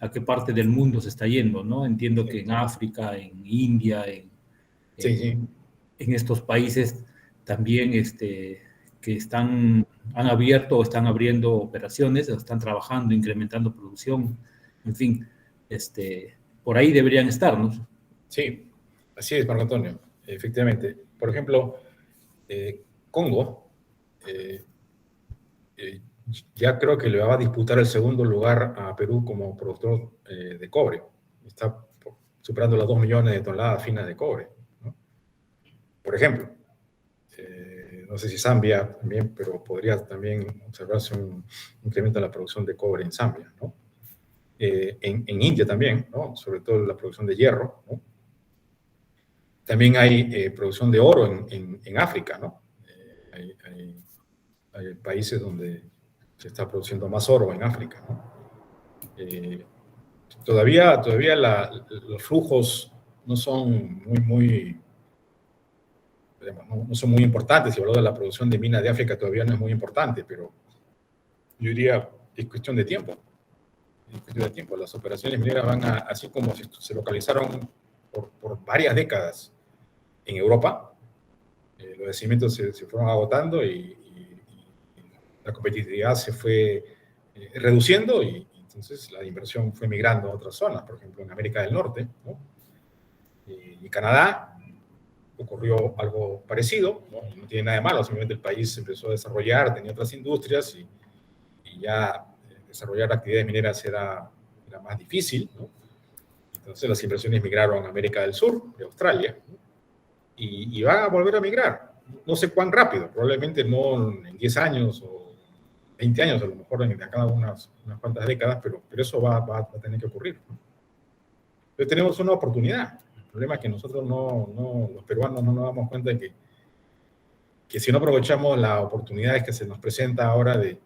a qué parte del mundo se está yendo, ¿no? Entiendo que en África, en India, en estos países también que han abierto o están abriendo operaciones, o están trabajando, incrementando producción, en fin, por ahí deberían estar, ¿no? Sí, así es, Marco Antonio, efectivamente. Por ejemplo, Congo ya creo que le va a disputar el segundo lugar a Perú como productor de cobre. Está superando las 2 millones de toneladas finas de cobre, ¿no? Por ejemplo, no sé si Zambia también, pero podría también observarse un incremento en la producción de cobre en Zambia, ¿no? En India también, ¿no? Sobre todo la producción de hierro, ¿no? También hay producción de oro en África, ¿no? Hay países donde se está produciendo más oro en África, ¿no? Todavía los flujos no son no son muy importantes. Si hablo de la producción de minas de África, todavía no es muy importante, pero yo diría es cuestión de tiempo. Es cuestión de tiempo. Las operaciones mineras van así como se localizaron por varias décadas en Europa. Los yacimientos se fueron agotando y la competitividad se fue reduciendo y entonces la inversión fue migrando a otras zonas, por ejemplo en América del Norte, ¿no? Y Canadá ocurrió algo parecido, ¿no? No tiene nada de malo, simplemente el país se empezó a desarrollar, tenía otras industrias y ya desarrollar actividades mineras era más difícil, ¿no? Entonces las inversiones migraron a América del Sur, de Australia, ¿no? Y van a volver a migrar. No sé cuán rápido, probablemente no en 10 años o 20 años, a lo mejor de acá unas cuantas décadas, pero eso va a tener que ocurrir, ¿no? Entonces tenemos una oportunidad. El problema es que nosotros los peruanos no nos damos cuenta de que si no aprovechamos las oportunidades que se nos presenta ahora de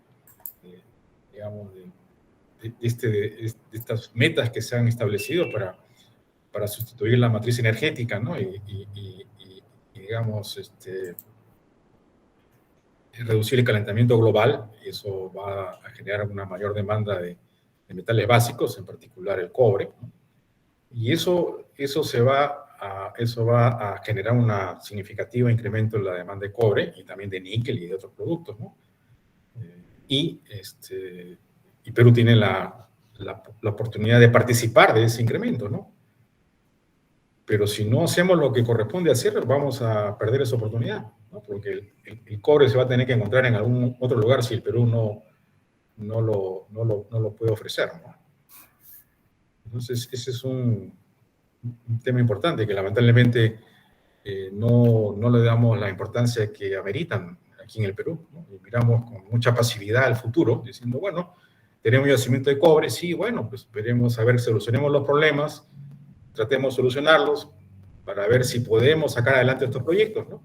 estas metas que se han establecido para sustituir la matriz energética, ¿no? Y digamos, reducir el calentamiento global, y eso va a generar una mayor demanda de metales básicos, en particular el cobre, ¿no? Y eso va a generar un significativo incremento en la demanda de cobre y también de níquel y de otros productos, ¿no? Y Perú tiene la oportunidad de participar de ese incremento, ¿no? Pero si no hacemos lo que corresponde hacer, vamos a perder esa oportunidad, ¿no? Porque el cobre se va a tener que encontrar en algún otro lugar si el Perú no lo puede ofrecer, ¿no? Entonces, ese es un tema importante que lamentablemente no le damos la importancia que ameritan aquí en el Perú, ¿no? Y miramos con mucha pasividad al futuro, diciendo, bueno, tenemos yacimiento de cobre, sí, bueno, pues veremos, a ver, solucionemos los problemas, tratemos de solucionarlos para ver si podemos sacar adelante estos proyectos, ¿no?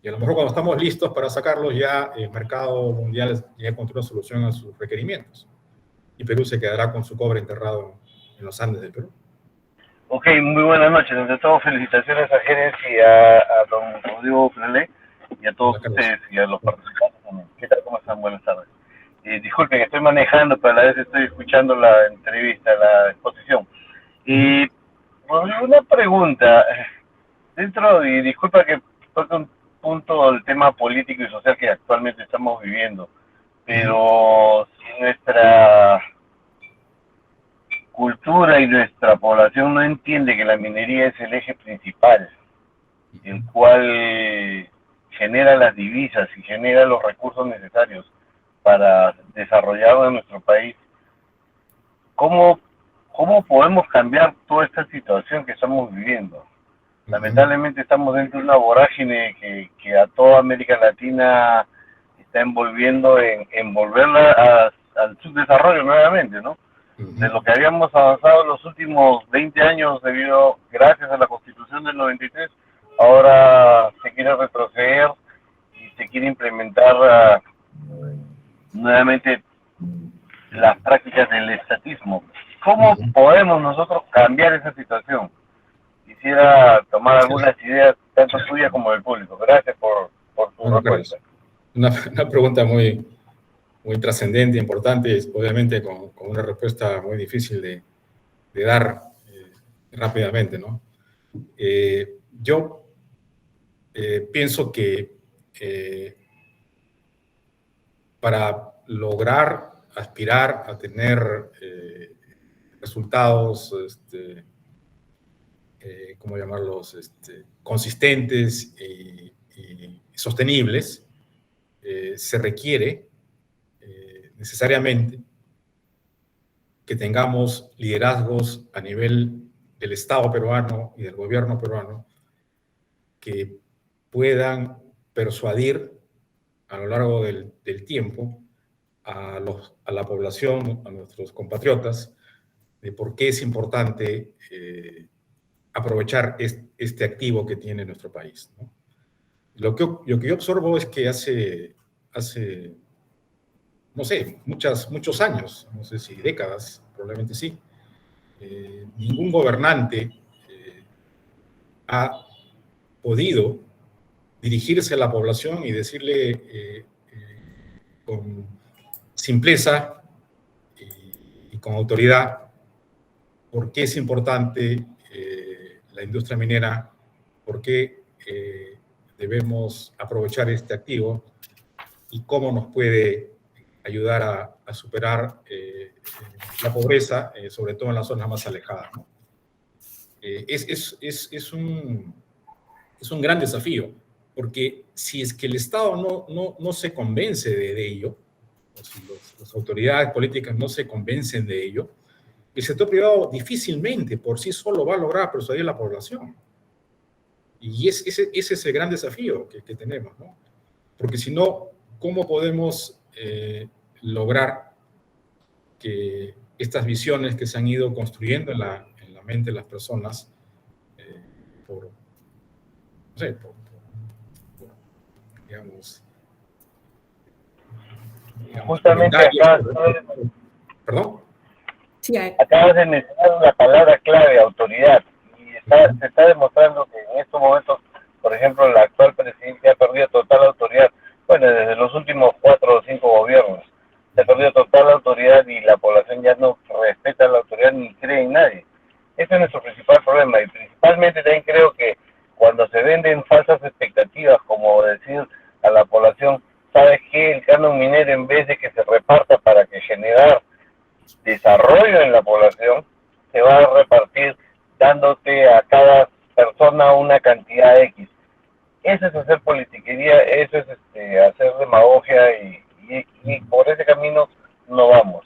Y a lo mejor cuando estamos listos para sacarlos, ya el mercado mundial ya encontró una solución a sus requerimientos. Y Perú se quedará con su cobre enterrado en los Andes del Perú. Ok, muy buenas noches. Ante todo, felicitaciones a Gerencia y a don Rodrigo Frelé y a todos ustedes y a los participantes también. ¿Qué tal? ¿Cómo están? Buenas tardes. Disculpen, estoy manejando, pero a la vez estoy escuchando la entrevista, la exposición. Y Rodrigo, una pregunta. Y disculpa que toque un punto del tema político y social que actualmente estamos viviendo, pero si nuestra cultura y nuestra población no entiende que la minería es el eje principal, el cual genera las divisas y genera los recursos necesarios para desarrollar nuestro país, ¿cómo podemos cambiar toda esta situación que estamos viviendo? Lamentablemente estamos dentro de una vorágine que a toda América Latina está envolviendo en volverla al subdesarrollo nuevamente, ¿no? De lo que habíamos avanzado en los últimos 20 años gracias a la Constitución del 93, ahora se quiere retroceder y se quiere implementar nuevamente las prácticas del estatismo. ¿Cómo podemos nosotros cambiar esa situación? Quisiera tomar algunas ideas, tanto tuyas como del público. Gracias por tu respuesta. Una pregunta muy trascendente, importante, obviamente con una respuesta muy difícil de dar rápidamente, ¿no? Yo pienso que para lograr aspirar a tener resultados, ¿cómo llamarlos?, consistentes y sostenibles, se requiere necesariamente que tengamos liderazgos a nivel del Estado peruano y del gobierno peruano que puedan persuadir a lo largo del tiempo a la población, a nuestros compatriotas, de por qué es importante aprovechar este activo que tiene nuestro país, ¿no? Lo que yo observo es que hace no sé, muchos años, no sé si décadas, probablemente sí, ningún gobernante ha podido dirigirse a la población y decirle con simpleza y con autoridad por qué es importante la industria minera, por qué debemos aprovechar este activo y cómo nos puede ayudar a superar la pobreza, sobre todo en las zonas más alejadas, ¿no? Es un gran desafío, porque si es que el Estado no se convence de ello, o si las autoridades políticas no se convencen de ello, el sector privado difícilmente por sí solo va a lograr persuadir a la población. Y ese es el gran desafío que tenemos, ¿no? Porque si no, ¿cómo podemos lograr que estas visiones que se han ido construyendo en la mente de las personas por digamos, Justamente ¿Perdón? Sí, acabas de mencionar una palabra clave, autoridad, y se está demostrando que en estos momentos, por ejemplo, el actual presidente ha perdido total autoridad. Bueno, desde los últimos 4 o 5 gobiernos se ha perdido total autoridad y la población ya no respeta la autoridad ni cree en nadie. Ese es nuestro principal problema, y principalmente también creo que cuando se venden falsas expectativas, como decir a la población, ¿sabes qué? El canon minero, en vez de que se reparta para que generar desarrollo en la población, se va a repartir dándote a cada persona una cantidad X. Eso es hacer politiquería, eso es hacer demagogia, y por ese camino no vamos,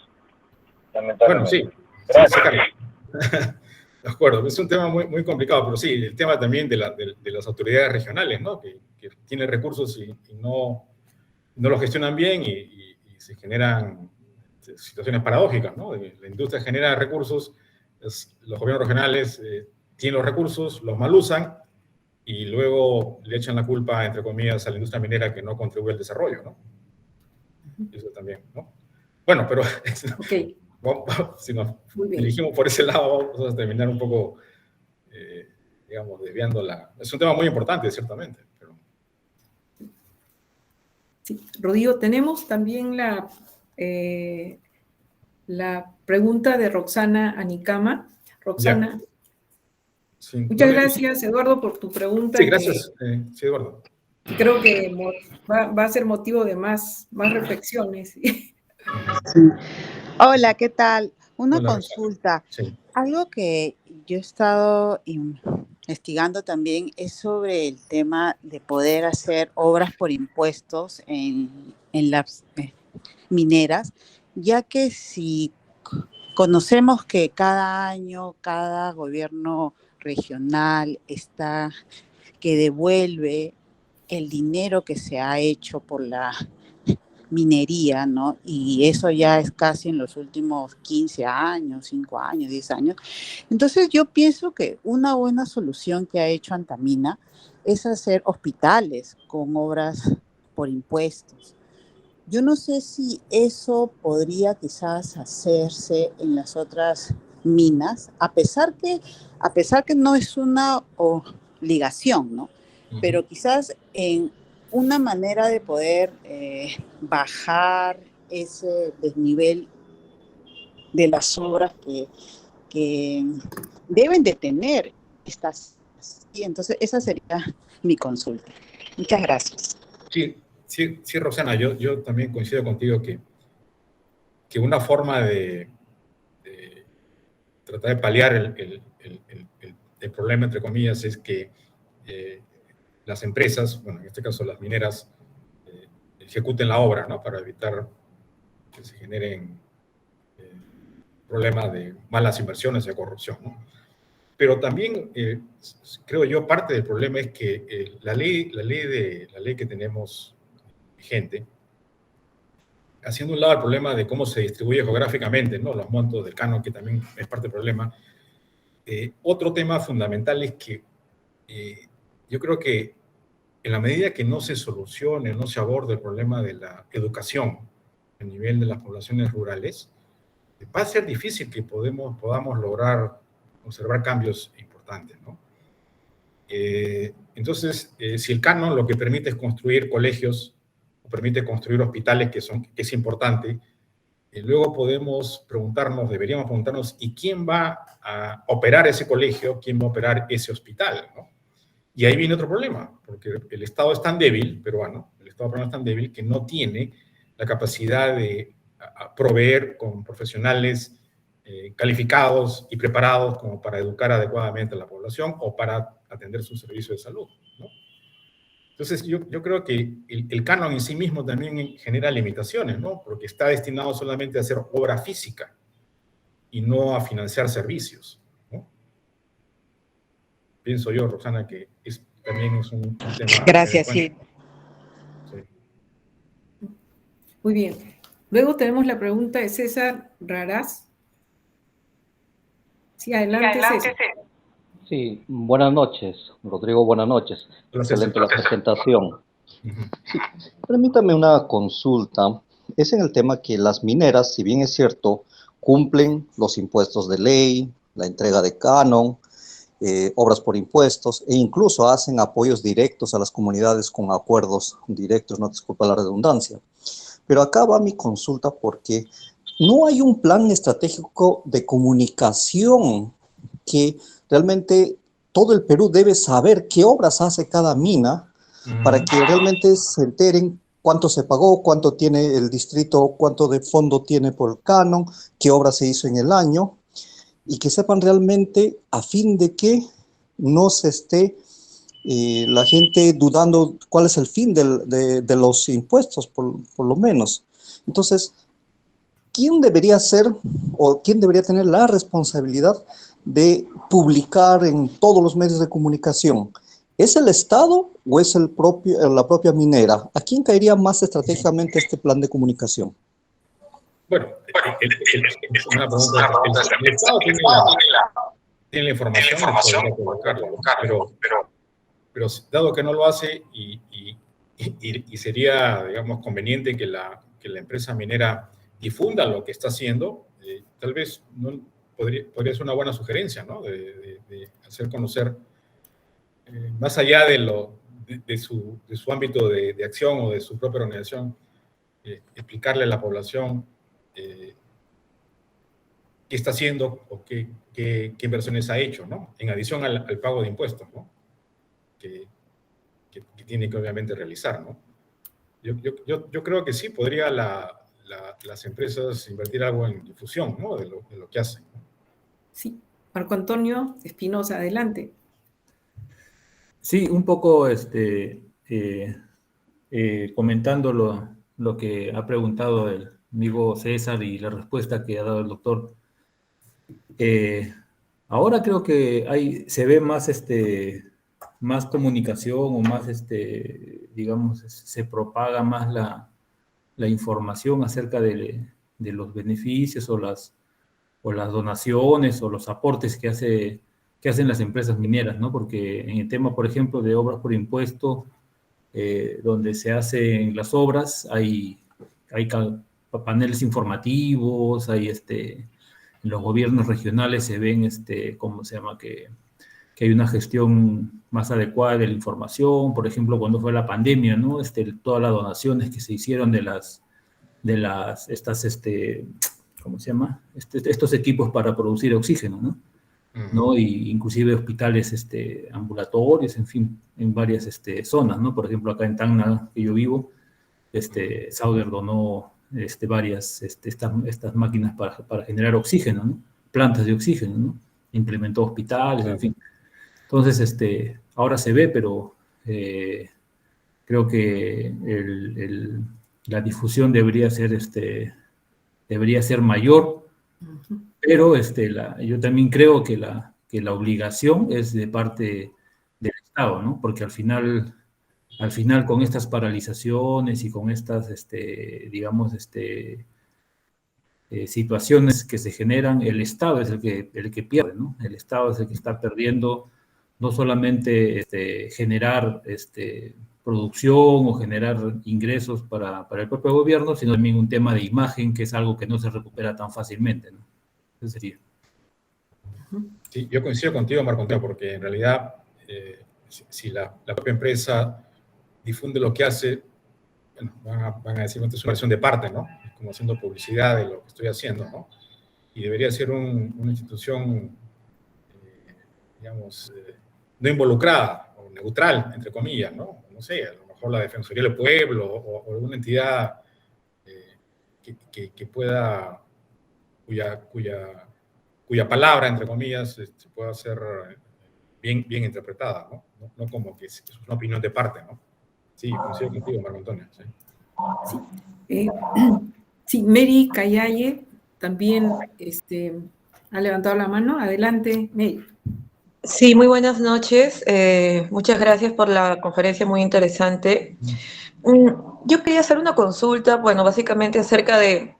lamentablemente. Bueno, sí. Gracias. De acuerdo, es un tema muy complicado, pero sí, el tema también de las autoridades regionales, ¿no? Que tienen recursos y no los gestionan bien y se generan situaciones paradójicas, ¿no? La industria genera recursos, los gobiernos regionales tienen los recursos, los mal usan y luego le echan la culpa, entre comillas, a la industria minera que no contribuye al desarrollo, ¿no? Eso también, ¿no? Bueno, pero okay. Si nos dirigimos por ese lado, vamos a terminar un poco, digamos, desviando Es un tema muy importante, ciertamente. Pero... Sí, Rodrigo, tenemos también la pregunta de Roxana Anicama. Roxana. Sí, muchas gracias, Eduardo, por tu pregunta. Sí, gracias, sí, Eduardo. Creo que va a ser motivo de más reflexiones. Sí. Hola, ¿qué tal? Una Hola, consulta. Sí. Algo que yo he estado investigando también es sobre el tema de poder hacer obras por impuestos en las mineras, ya que si conocemos que cada año, cada gobierno regional que devuelve el dinero que se ha hecho por la minería, ¿no? Y eso ya es casi en los últimos 15 años, 5 años, 10 años. Entonces yo pienso que una buena solución que ha hecho Antamina es hacer hospitales con obras por impuestos. Yo no sé si eso podría quizás hacerse en las otras minas, a pesar que no es una obligación, ¿no? Pero quizás en una manera de poder bajar ese desnivel de las obras que deben de tener estas. Y entonces esa sería mi consulta. Muchas gracias. Sí, Roxana, yo también coincido contigo que una forma de tratar de paliar el problema, entre comillas, es que las empresas, bueno, en este caso las mineras, ejecuten la obra, ¿no? Para evitar que se generen problemas de malas inversiones y corrupción, ¿no? Pero también, creo yo, parte del problema es que la ley que tenemos vigente, haciendo un lado el problema de cómo se distribuye geográficamente, ¿no? Los montos del canon, que también es parte del problema, otro tema fundamental es que yo creo que en la medida que no se solucione, no se aborde el problema de la educación a nivel de las poblaciones rurales, va a ser difícil que podamos lograr observar cambios importantes, ¿no? Entonces, si el canon lo que permite es construir colegios, o permite construir hospitales, que es importante, luego deberíamos preguntarnos, ¿y quién va a operar ese colegio? ¿Quién va a operar ese hospital, ¿no? Y ahí viene otro problema, porque el Estado es tan débil, peruano, el Estado peruano es tan débil que no tiene la capacidad de proveer con profesionales calificados y preparados como para educar adecuadamente a la población o para atender su servicio de salud, ¿no? Entonces, yo creo que el canon en sí mismo también genera limitaciones, ¿no? Porque está destinado solamente a hacer obra física y no a financiar servicios, ¿no? Pienso yo, Roxana, que también es un tema... Gracias, sí. Muy bien. Luego tenemos la pregunta de César Raraz. Sí, adelante, César. Sí, buenas noches, Rodrigo, buenas noches. Excelente la presentación. Sí, permítame una consulta. Es en el tema que las mineras, si bien es cierto, cumplen los impuestos de ley, la entrega de canon, obras por impuestos, e incluso hacen apoyos directos a las comunidades con acuerdos directos, no disculpa la redundancia. Pero acá va mi consulta porque no hay un plan estratégico de comunicación que realmente todo el Perú debe saber qué obras hace cada mina para que realmente se enteren cuánto se pagó, cuánto tiene el distrito, cuánto de fondo tiene por el canon, qué obra se hizo en el año, y que sepan realmente a fin de que no se esté la gente dudando cuál es el fin de los impuestos, por lo menos. Entonces, ¿quién debería ser o quién debería tener la responsabilidad de publicar en todos los medios de comunicación? ¿Es el Estado o es la propia minera? ¿A quién caería más estratégicamente este plan de comunicación? Bueno, es una pregunta. El Estado tiene la información para colocarlo, pero dado que no lo hace y sería, digamos, conveniente que la empresa minera difunda lo que está haciendo, tal vez podría ser una buena sugerencia, ¿no? De hacer conocer, más allá de su ámbito de acción o de su propia organización, explicarle a la población qué está haciendo o qué inversiones ha hecho, ¿no? En adición al pago de impuestos, ¿no? Que tiene que obviamente realizar, ¿no? Yo creo que sí, podría las empresas invertir algo en difusión, ¿no? De lo que hacen, ¿no? Sí. Marco Antonio Espinosa, adelante. Sí, un poco comentando lo que ha preguntado el amigo César y la respuesta que ha dado el doctor. Ahora creo que se ve más comunicación o más, digamos, se propaga más la información acerca de los beneficios o las donaciones o los aportes que hacen las empresas mineras, ¿no? Porque en el tema, por ejemplo, de obras por impuesto, donde se hacen las obras, hay paneles informativos, en los gobiernos regionales se ven, ¿cómo se llama? Que hay una gestión más adecuada de la información. Por ejemplo, cuando fue la pandemia, ¿no? Todas las donaciones que se hicieron ¿cómo se llama? Estos equipos para producir oxígeno, ¿no? ¿No? Y inclusive hospitales ambulatorios, en fin, en varias zonas, ¿no? Por ejemplo, acá en Tacna, que yo vivo, Sauder donó varias estas máquinas para generar oxígeno, ¿no? Plantas de oxígeno, ¿no? Implementó hospitales, en fin. Entonces, ahora se ve, pero creo que la difusión debería ser mayor, pero yo también creo que la obligación es de parte del Estado, ¿no? Porque al final con estas paralizaciones y con estas, digamos, situaciones que se generan, el Estado es el que pierde, ¿no? El Estado es el que está perdiendo no solamente generar producción o generar ingresos para el propio gobierno, sino también un tema de imagen, que es algo que no se recupera tan fácilmente, ¿no? Eso sería. Sí, yo coincido contigo, Marco Antonio, porque en realidad, si la propia empresa difunde lo que hace, bueno, van a decir que es una versión de parte, ¿no? Es como haciendo publicidad de lo que estoy haciendo, ¿no? Y debería ser una institución, digamos, no involucrada o neutral, entre comillas, ¿no? No sé, a lo mejor la Defensoría del Pueblo o alguna entidad que pueda, cuya palabra, entre comillas, pueda ser bien interpretada, ¿no? No como que es una opinión de parte, ¿no? Sí, coincido contigo, Marco Antonio. Sí, sí, Mary Cayaye también ha levantado la mano. Adelante, Mary. Sí, muy buenas noches. Muchas gracias por la conferencia muy interesante. Yo quería hacer una consulta, bueno, básicamente acerca de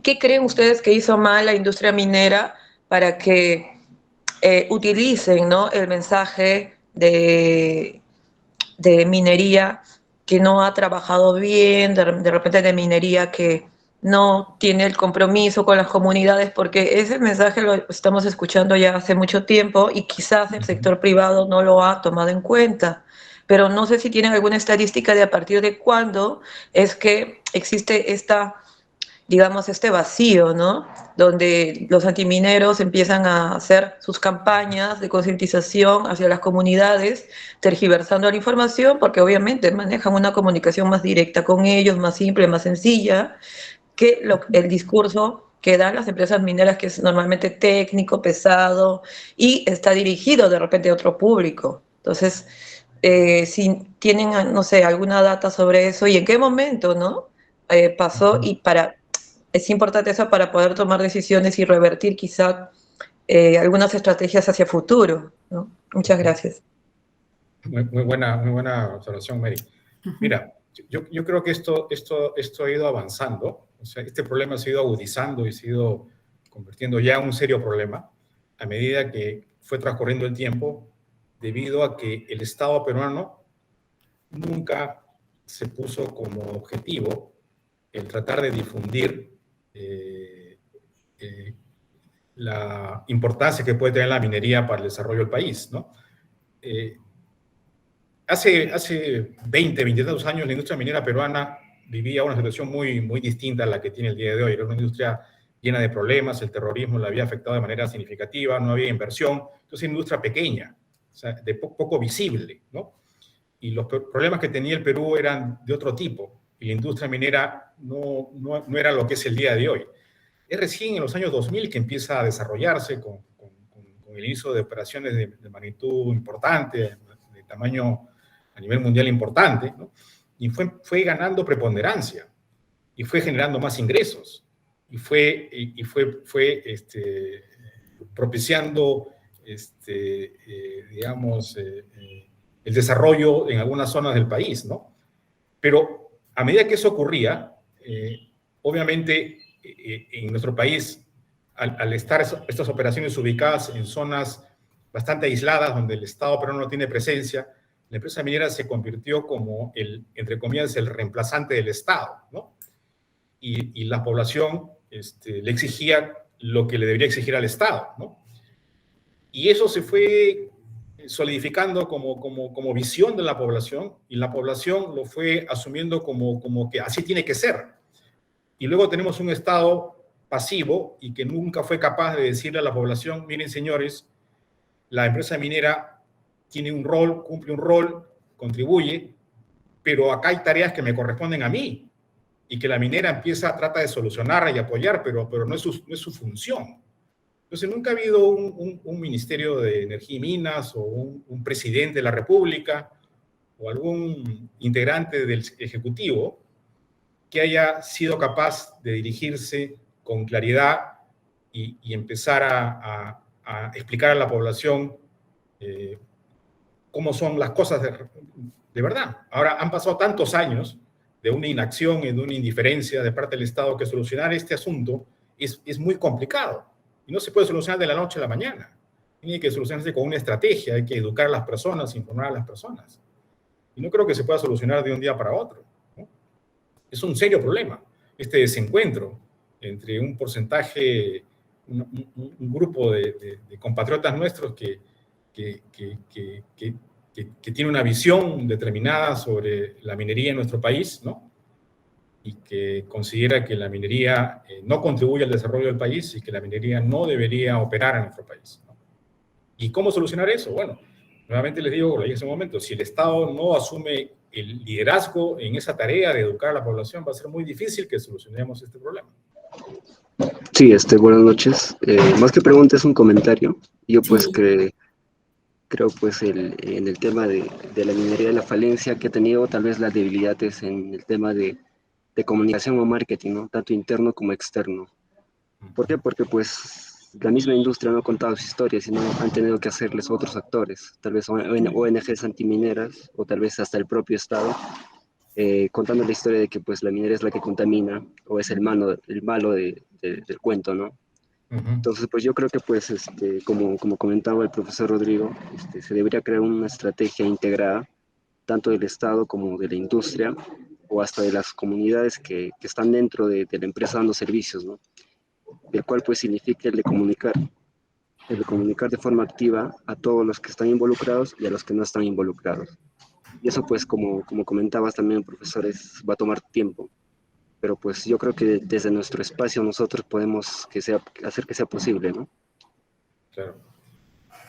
qué creen ustedes que hizo mal la industria minera para que utilicen, ¿no?, el mensaje de minería que no ha trabajado bien, de repente de minería que no tiene el compromiso con las comunidades, porque ese mensaje lo estamos escuchando ya hace mucho tiempo y quizás el sector privado no lo ha tomado en cuenta. Pero no sé si tienen alguna estadística de a partir de cuándo es que existe digamos, este vacío, ¿no? Donde los antimineros empiezan a hacer sus campañas de concientización hacia las comunidades, tergiversando la información, porque obviamente manejan una comunicación más directa con ellos, más simple, más sencilla, que el discurso que dan las empresas mineras, que es normalmente técnico, pesado, y está dirigido de repente a otro público. Entonces, si tienen, no sé, alguna data sobre eso, y en qué momento, ¿no?, pasó, y es importante eso para poder tomar decisiones y revertir quizá algunas estrategias hacia futuro, ¿no? Muchas gracias. Muy buena observación, Mary. Mira, yo creo que esto ha ido avanzando. O sea, este problema se ha ido agudizando y se ha ido convirtiendo ya en un serio problema a medida que fue transcurriendo el tiempo, debido a que el Estado peruano nunca se puso como objetivo el tratar de difundir la importancia que puede tener la minería para el desarrollo del país, ¿no? Hace 20 tantos años la industria minera peruana vivía una situación muy distinta a la que tiene el día de hoy. Era una industria llena de problemas, el terrorismo la había afectado de manera significativa, no había inversión, entonces una industria pequeña, o sea, de poco visible, ¿no? Y los problemas que tenía el Perú eran de otro tipo, y la industria minera no era lo que es el día de hoy. Es recién en los años 2000 que empieza a desarrollarse con el inicio de operaciones de magnitud importante, de tamaño a nivel mundial importante, ¿no? Y fue ganando preponderancia, y fue generando más ingresos, y fue propiciando, digamos, el desarrollo en algunas zonas del país, ¿no? Pero a medida que eso ocurría, obviamente en nuestro país, al estar estas operaciones ubicadas en zonas bastante aisladas, donde el Estado peruano no tiene presencia, la empresa minera se convirtió como entre comillas, el reemplazante del Estado, ¿no? Y la población le exigía lo que le debería exigir al Estado, ¿no? Y eso se fue solidificando como visión de la población, y la población lo fue asumiendo como que así tiene que ser. Y luego tenemos un Estado pasivo y que nunca fue capaz de decirle a la población: miren, señores, la empresa minera tiene un rol, cumple un rol, contribuye, pero acá hay tareas que me corresponden a mí, y que la minera trata de solucionar y apoyar, pero no es su función. Entonces nunca ha habido un Ministerio de Energía y Minas, o un presidente de la República, o algún integrante del Ejecutivo que haya sido capaz de dirigirse con claridad y empezar a explicar a la población cómo son las cosas de verdad. Ahora, han pasado tantos años de una inacción y de una indiferencia de parte del Estado, que solucionar este asunto es muy complicado y no se puede solucionar de la noche a la mañana. Tiene que solucionarse con una estrategia, hay que educar a las personas, informar a las personas. Y no creo que se pueda solucionar de un día para otro, ¿no? Es un serio problema, este desencuentro entre un porcentaje, un grupo de compatriotas nuestros que tiene una visión determinada sobre la minería en nuestro país, ¿no? Y que considera que la minería no contribuye al desarrollo del país y que la minería no debería operar en nuestro país, ¿no? ¿Y cómo solucionar eso? Bueno, nuevamente les digo, lo dije hace un momento, si el Estado no asume el liderazgo en esa tarea de educar a la población, va a ser muy difícil que solucionemos este problema. Sí, buenas noches. Más que pregunta es un comentario. Yo pues Sí. creo pues en el tema de la minería, la falencia que ha tenido, tal vez las debilidades en el tema de comunicación o marketing, ¿no? Tanto interno como externo. ¿Por qué? Porque pues la misma industria no ha contado su historia, sino han tenido que hacerles otros actores, tal vez ONGs antimineras o tal vez hasta el propio Estado, contando la historia de que pues la minera es la que contamina o es el malo del cuento, ¿no? Entonces, pues yo creo que pues, como comentaba el profesor Rodrigo, se debería crear una estrategia integrada, tanto del Estado como de la industria, o hasta de las comunidades que están dentro de la empresa dando servicios, ¿no? El cual pues significa el de comunicar de forma activa a todos los que están involucrados y a los que no están involucrados. Y eso pues, como comentabas también, profesores, va a tomar tiempo. Pero pues yo creo que desde nuestro espacio nosotros podemos hacer que sea posible, ¿no? Claro.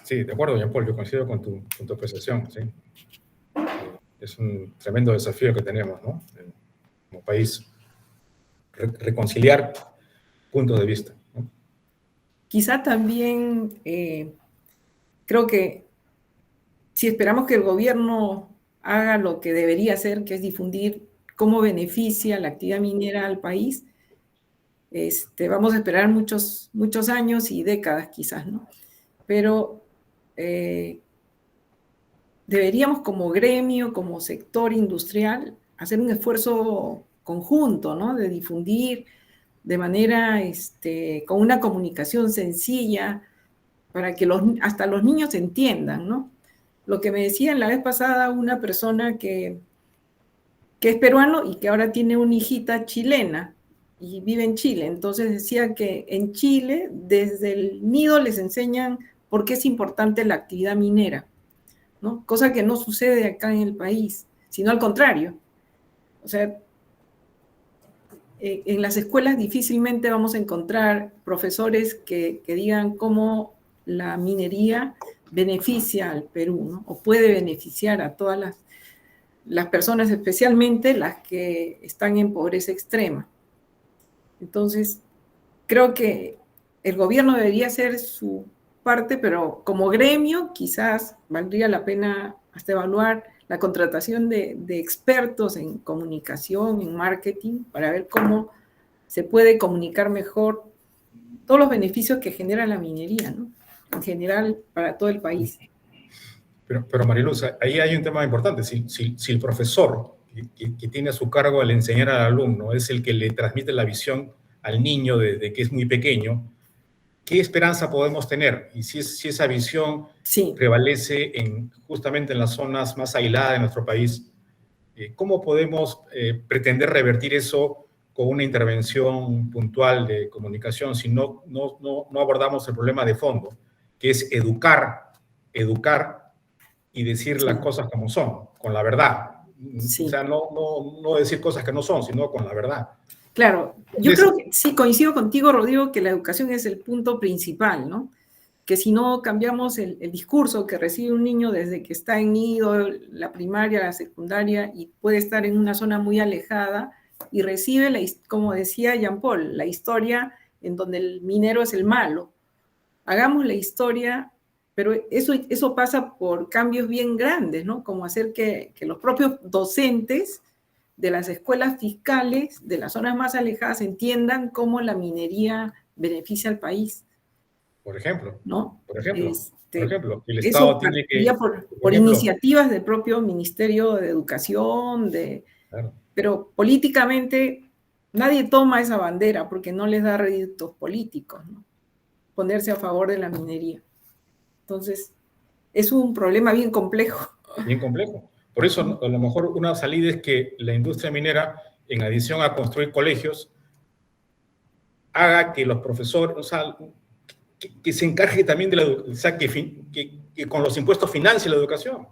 Sí, de acuerdo, Jean Paul, yo coincido con tu apreciación, ¿sí? Es un tremendo desafío que tenemos, ¿no? Como país, reconciliar puntos de vista, ¿no? Quizá también creo que si esperamos que el gobierno haga lo que debería hacer, que es difundir cómo beneficia la actividad minera al país, vamos a esperar muchos años y décadas quizás, ¿no? Pero deberíamos como gremio, como sector industrial, hacer un esfuerzo conjunto, ¿no? De difundir de manera, con una comunicación sencilla, para que hasta los niños entiendan, ¿no? Lo que me decía la vez pasada una persona que es peruano y que ahora tiene una hijita chilena y vive en Chile. Entonces decía que en Chile, desde el nido les enseñan por qué es importante la actividad minera, ¿no? Cosa que no sucede acá en el país, sino al contrario. O sea, en las escuelas difícilmente vamos a encontrar profesores que digan cómo la minería beneficia al Perú, ¿no? O puede beneficiar a todas las personas, especialmente las que están en pobreza extrema. Entonces, creo que el gobierno debería hacer su parte, pero como gremio quizás valdría la pena hasta evaluar la contratación de expertos en comunicación, en marketing, para ver cómo se puede comunicar mejor todos los beneficios que genera la minería, ¿no? En general, para todo el país. Pero Mariluz, ahí hay un tema importante. Si el profesor que tiene a su cargo el enseñar al alumno es el que le transmite la visión al niño desde que es muy pequeño, ¿qué esperanza podemos tener? Y si esa visión prevalece justamente en las zonas más aisladas de nuestro país, ¿cómo podemos pretender revertir eso con una intervención puntual de comunicación si no abordamos el problema de fondo, que es educar y decir las cosas como son, con la verdad? O sea, no decir cosas que no son, sino con la verdad. Claro, yo creo que sí, coincido contigo, Rodrigo, que la educación es el punto principal, ¿no? Que si no cambiamos el discurso que recibe un niño desde que está en nido, la primaria, la secundaria, y puede estar en una zona muy alejada, y recibe, como decía Jean Paul, la historia en donde el minero es el malo. Hagamos la historia, pero eso pasa por cambios bien grandes, ¿no? Como hacer que los propios docentes de las escuelas fiscales de las zonas más alejadas entiendan cómo la minería beneficia al país. Por ejemplo, ¿no? Por ejemplo, el Estado tiene que... Por iniciativas del propio Ministerio de Educación, claro. Pero políticamente Nadie toma esa bandera porque no les da réditos políticos, ¿no? Ponerse a favor de la minería. Entonces, es un problema bien complejo. Bien complejo. Por eso, a lo mejor una salida es que la industria minera, en adición a construir colegios, haga que los profesores, o sea, que se encargue también de la educación, o sea, que con los impuestos financie la educación,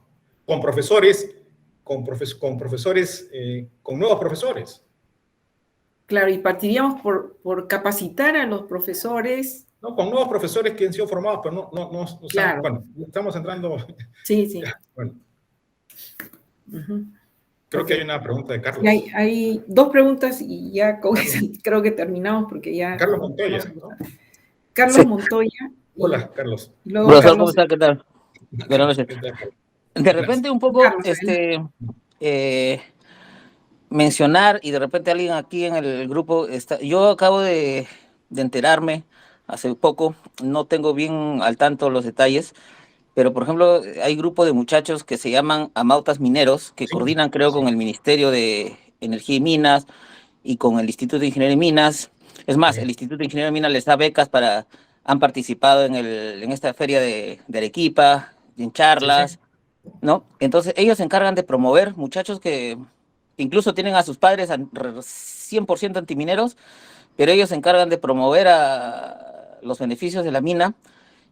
con profesores, con nuevos profesores. Claro, y partiríamos por capacitar a los profesores. No, con nuevos profesores que han sido formados, pero no Claro. Bueno, estamos entrando. Sí. Bueno. Uh-huh. Creo que hay una pregunta de Carlos. Hay dos preguntas y ya creo que terminamos porque ya... Carlos Montoya, ¿no? Carlos Sí. Montoya. Hola, Carlos. Profesor, Carlos, ¿cómo está? ¿Qué tal? Buenas noches. De repente un poco, mencionar, y de repente alguien aquí en el grupo, yo acabo de enterarme hace poco, no tengo bien al tanto los detalles, pero por ejemplo hay grupo de muchachos que se llaman Amautas Mineros, que coordinan creo con el Ministerio de Energía y Minas y con el Instituto de Ingeniería y Minas. Es más, el Instituto de Ingeniería y Minas les da becas han participado en esta feria de Arequipa, en charlas, ¿no? Entonces ellos se encargan de promover muchachos que incluso tienen a sus padres 100% antimineros, pero ellos se encargan de promover a los beneficios de la mina,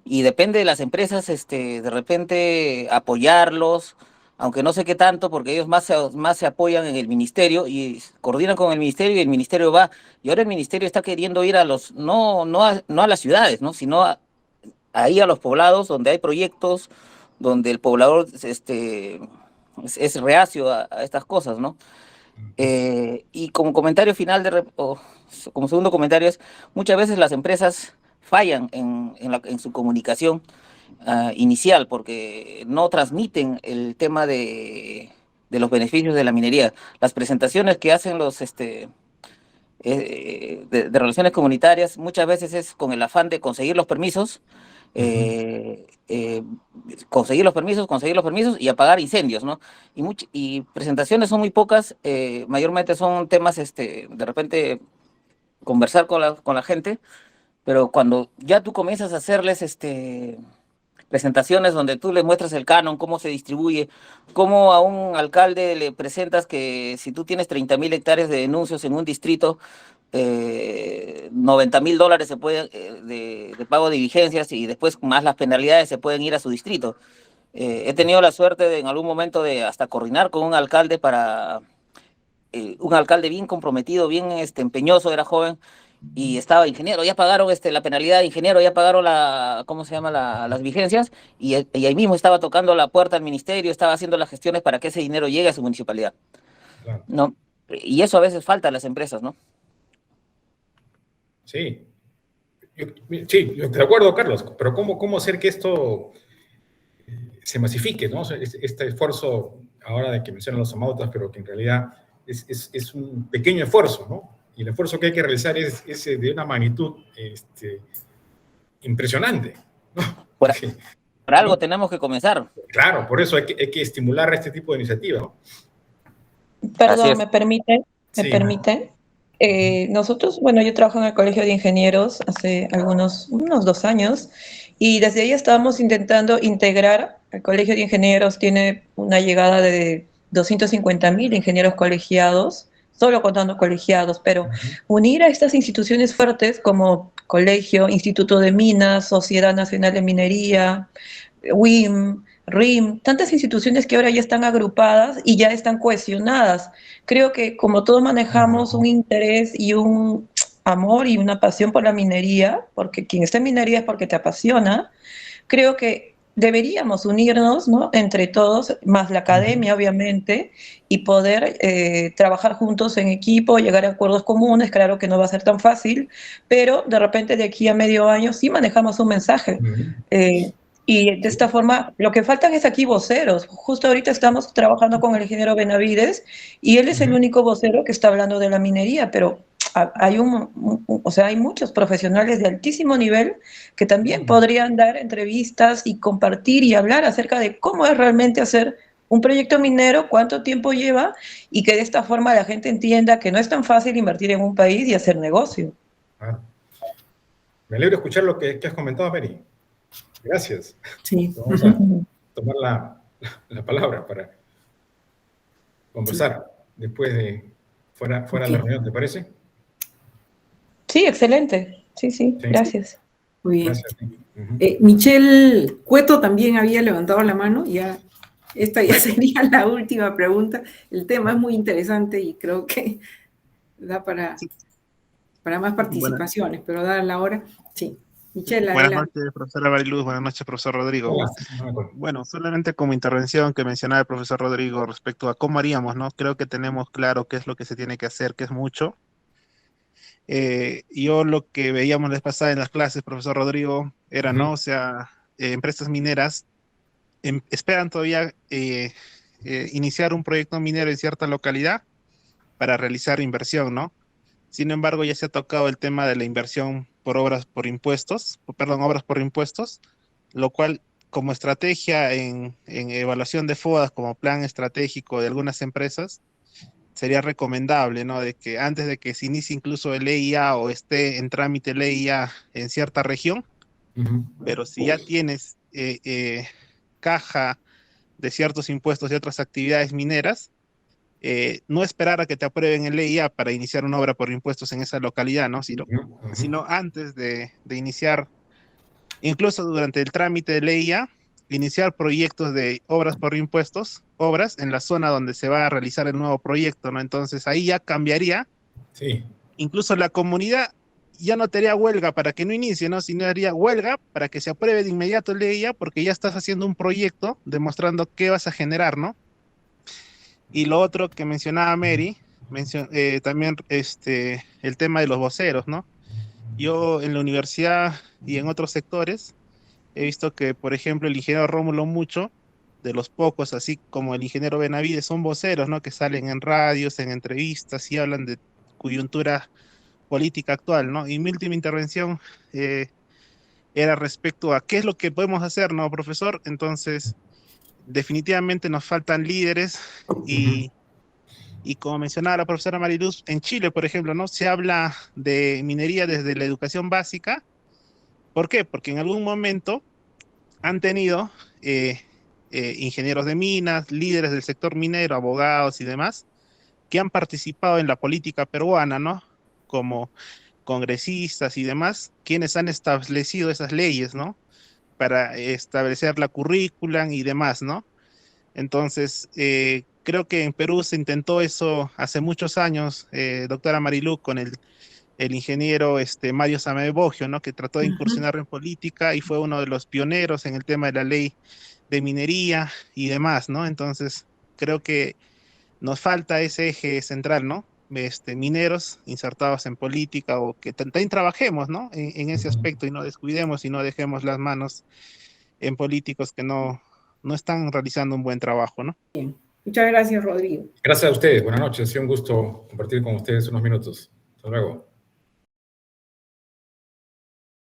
y depende de las empresas, de repente apoyarlos, aunque no sé qué tanto, porque ellos más se apoyan en el ministerio y coordinan con el ministerio, y el ministerio va, y ahora el ministerio está queriendo ir a no a las ciudades, ¿no? Sino ahí a los poblados donde hay proyectos, donde el poblador es reacio a estas cosas, ¿no? Y como comentario final, como segundo comentario, muchas veces las empresas fallan en su comunicación inicial porque no transmiten el tema de los beneficios de la minería. Las presentaciones que hacen los de relaciones comunitarias muchas veces es con el afán de conseguir los permisos, conseguir los permisos y apagar incendios, ¿no? Y presentaciones son muy pocas, mayormente son temas, de repente, conversar con la gente, pero cuando ya tú comienzas a hacerles presentaciones donde tú le muestras el canon, cómo se distribuye, cómo a un alcalde le presentas que si tú tienes 30.000 hectáreas de denuncios en un distrito, $90.000 se pueden, de pago de diligencias, y después más las penalidades se pueden ir a su distrito. He tenido la suerte en algún momento de hasta coordinar con un alcalde un alcalde bien comprometido, bien empeñoso, era joven, y estaba: ingeniero, ya pagaron la penalidad, ingeniero, ya pagaron las vigencias, y ahí mismo estaba tocando la puerta al ministerio, estaba haciendo las gestiones para que ese dinero llegue a su municipalidad. Claro. ¿No? Y eso a veces falta a las empresas, ¿no? Sí, de acuerdo, Carlos, pero ¿cómo hacer que esto se masifique, ¿no? Este esfuerzo, ahora de que mencionan los amautas, pero que en realidad es un pequeño esfuerzo, ¿no? Y el esfuerzo que hay que realizar es de una magnitud impresionante, ¿no? Por algo tenemos que comenzar. Claro, por eso hay que estimular este tipo de iniciativas, ¿no? Perdón, ¿me permite? Nosotros, bueno, yo trabajo en el Colegio de Ingenieros hace unos 2 años, y desde ahí estábamos intentando integrar. El Colegio de Ingenieros tiene una llegada de 250.000 ingenieros colegiados, solo contando colegiados, pero unir a estas instituciones fuertes como Colegio, Instituto de Minas, Sociedad Nacional de Minería, WIM, RIM, tantas instituciones que ahora ya están agrupadas y ya están cohesionadas. Creo que como todos manejamos un interés y un amor y una pasión por la minería, porque quien está en minería es porque te apasiona, creo que deberíamos unirnos, ¿no?, entre todos, más la academia, obviamente, y poder trabajar juntos en equipo, llegar a acuerdos comunes. Claro que no va a ser tan fácil, pero de repente de aquí a medio año sí manejamos un mensaje. Y de esta forma, lo que faltan es aquí voceros. Justo ahorita estamos trabajando con el ingeniero Benavides, y él es el único vocero que está hablando de la minería, pero hay hay muchos profesionales de altísimo nivel que también podrían dar entrevistas y compartir y hablar acerca de cómo es realmente hacer un proyecto minero, cuánto tiempo lleva, y que de esta forma la gente entienda que no es tan fácil invertir en un país y hacer negocio. Ah. Me alegro escuchar lo que has comentado, Mary. Gracias. Sí. Vamos a tomar la palabra para conversar después de fuera de la reunión, ¿te parece? Sí, excelente. Sí, gracias. Muy bien. Gracias. Michelle Cueto también había levantado la mano, ya esta ya sería la última pregunta. El tema es muy interesante y creo que da para más participaciones, pero dada la hora, sí. Michelle, buenas adelante. noches, profesora Mariluz. Buenas noches, profesor Rodrigo. Hola. Bueno, solamente como intervención que mencionaba el profesor Rodrigo respecto a cómo haríamos, ¿no? Creo que tenemos claro qué es lo que se tiene que hacer, que es mucho. Yo lo que veíamos la vez pasada en las clases, profesor Rodrigo, era, ¿no? O sea, empresas mineras esperan todavía iniciar un proyecto minero en cierta localidad para realizar inversión, ¿no? Sin embargo, ya se ha tocado el tema de la inversión por obras por impuestos, lo cual como estrategia en evaluación de FODAS como plan estratégico de algunas empresas, sería recomendable, ¿no? De que antes de que se inicie incluso el EIA o esté en trámite el EIA en cierta región, pero si ya tienes caja de ciertos impuestos y otras actividades mineras, no esperar a que te aprueben el EIA para iniciar una obra por impuestos en esa localidad, ¿no? Sino antes de iniciar, incluso durante el trámite del EIA, iniciar proyectos de obras por impuestos, obras en la zona donde se va a realizar el nuevo proyecto, ¿no? Entonces ahí ya cambiaría. Sí. Incluso la comunidad ya no te haría huelga para que no inicie, ¿no? Sino haría huelga para que se apruebe de inmediato el EIA porque ya estás haciendo un proyecto demostrando qué vas a generar, ¿no? Y lo otro que mencionaba Mary, también el tema de los voceros, ¿no? Yo en la universidad y en otros sectores he visto que, por ejemplo, el ingeniero Rómulo Mucho, de los pocos, así como el ingeniero Benavides, son voceros, ¿no? Que salen en radios, en entrevistas y hablan de coyuntura política actual, ¿no? Y mi última intervención era respecto a qué es lo que podemos hacer, ¿no, profesor? Entonces, definitivamente nos faltan líderes y como mencionaba la profesora Mariluz, en Chile, por ejemplo, ¿no? Se habla de minería desde la educación básica. ¿Por qué? Porque en algún momento han tenido ingenieros de minas, líderes del sector minero, abogados y demás, que han participado en la política peruana, ¿no? Como congresistas y demás, quienes han establecido esas leyes, ¿no? Para establecer la currícula y demás, ¿no? Entonces, creo que en Perú se intentó eso hace muchos años, doctora Marilú, con el ingeniero Mario Samae Boggio, ¿no? Que trató de incursionar en política y fue uno de los pioneros en el tema de la ley de minería y demás, ¿no? Entonces, creo que nos falta ese eje central, ¿no? Mineros insertados en política o que también trabajemos, ¿no? En ese aspecto y no descuidemos y no dejemos las manos en políticos que no están realizando un buen trabajo, ¿no? Bien. Muchas gracias, Rodrigo. Gracias a ustedes. Buenas noches. Ha sido un gusto compartir con ustedes unos minutos. Hasta luego.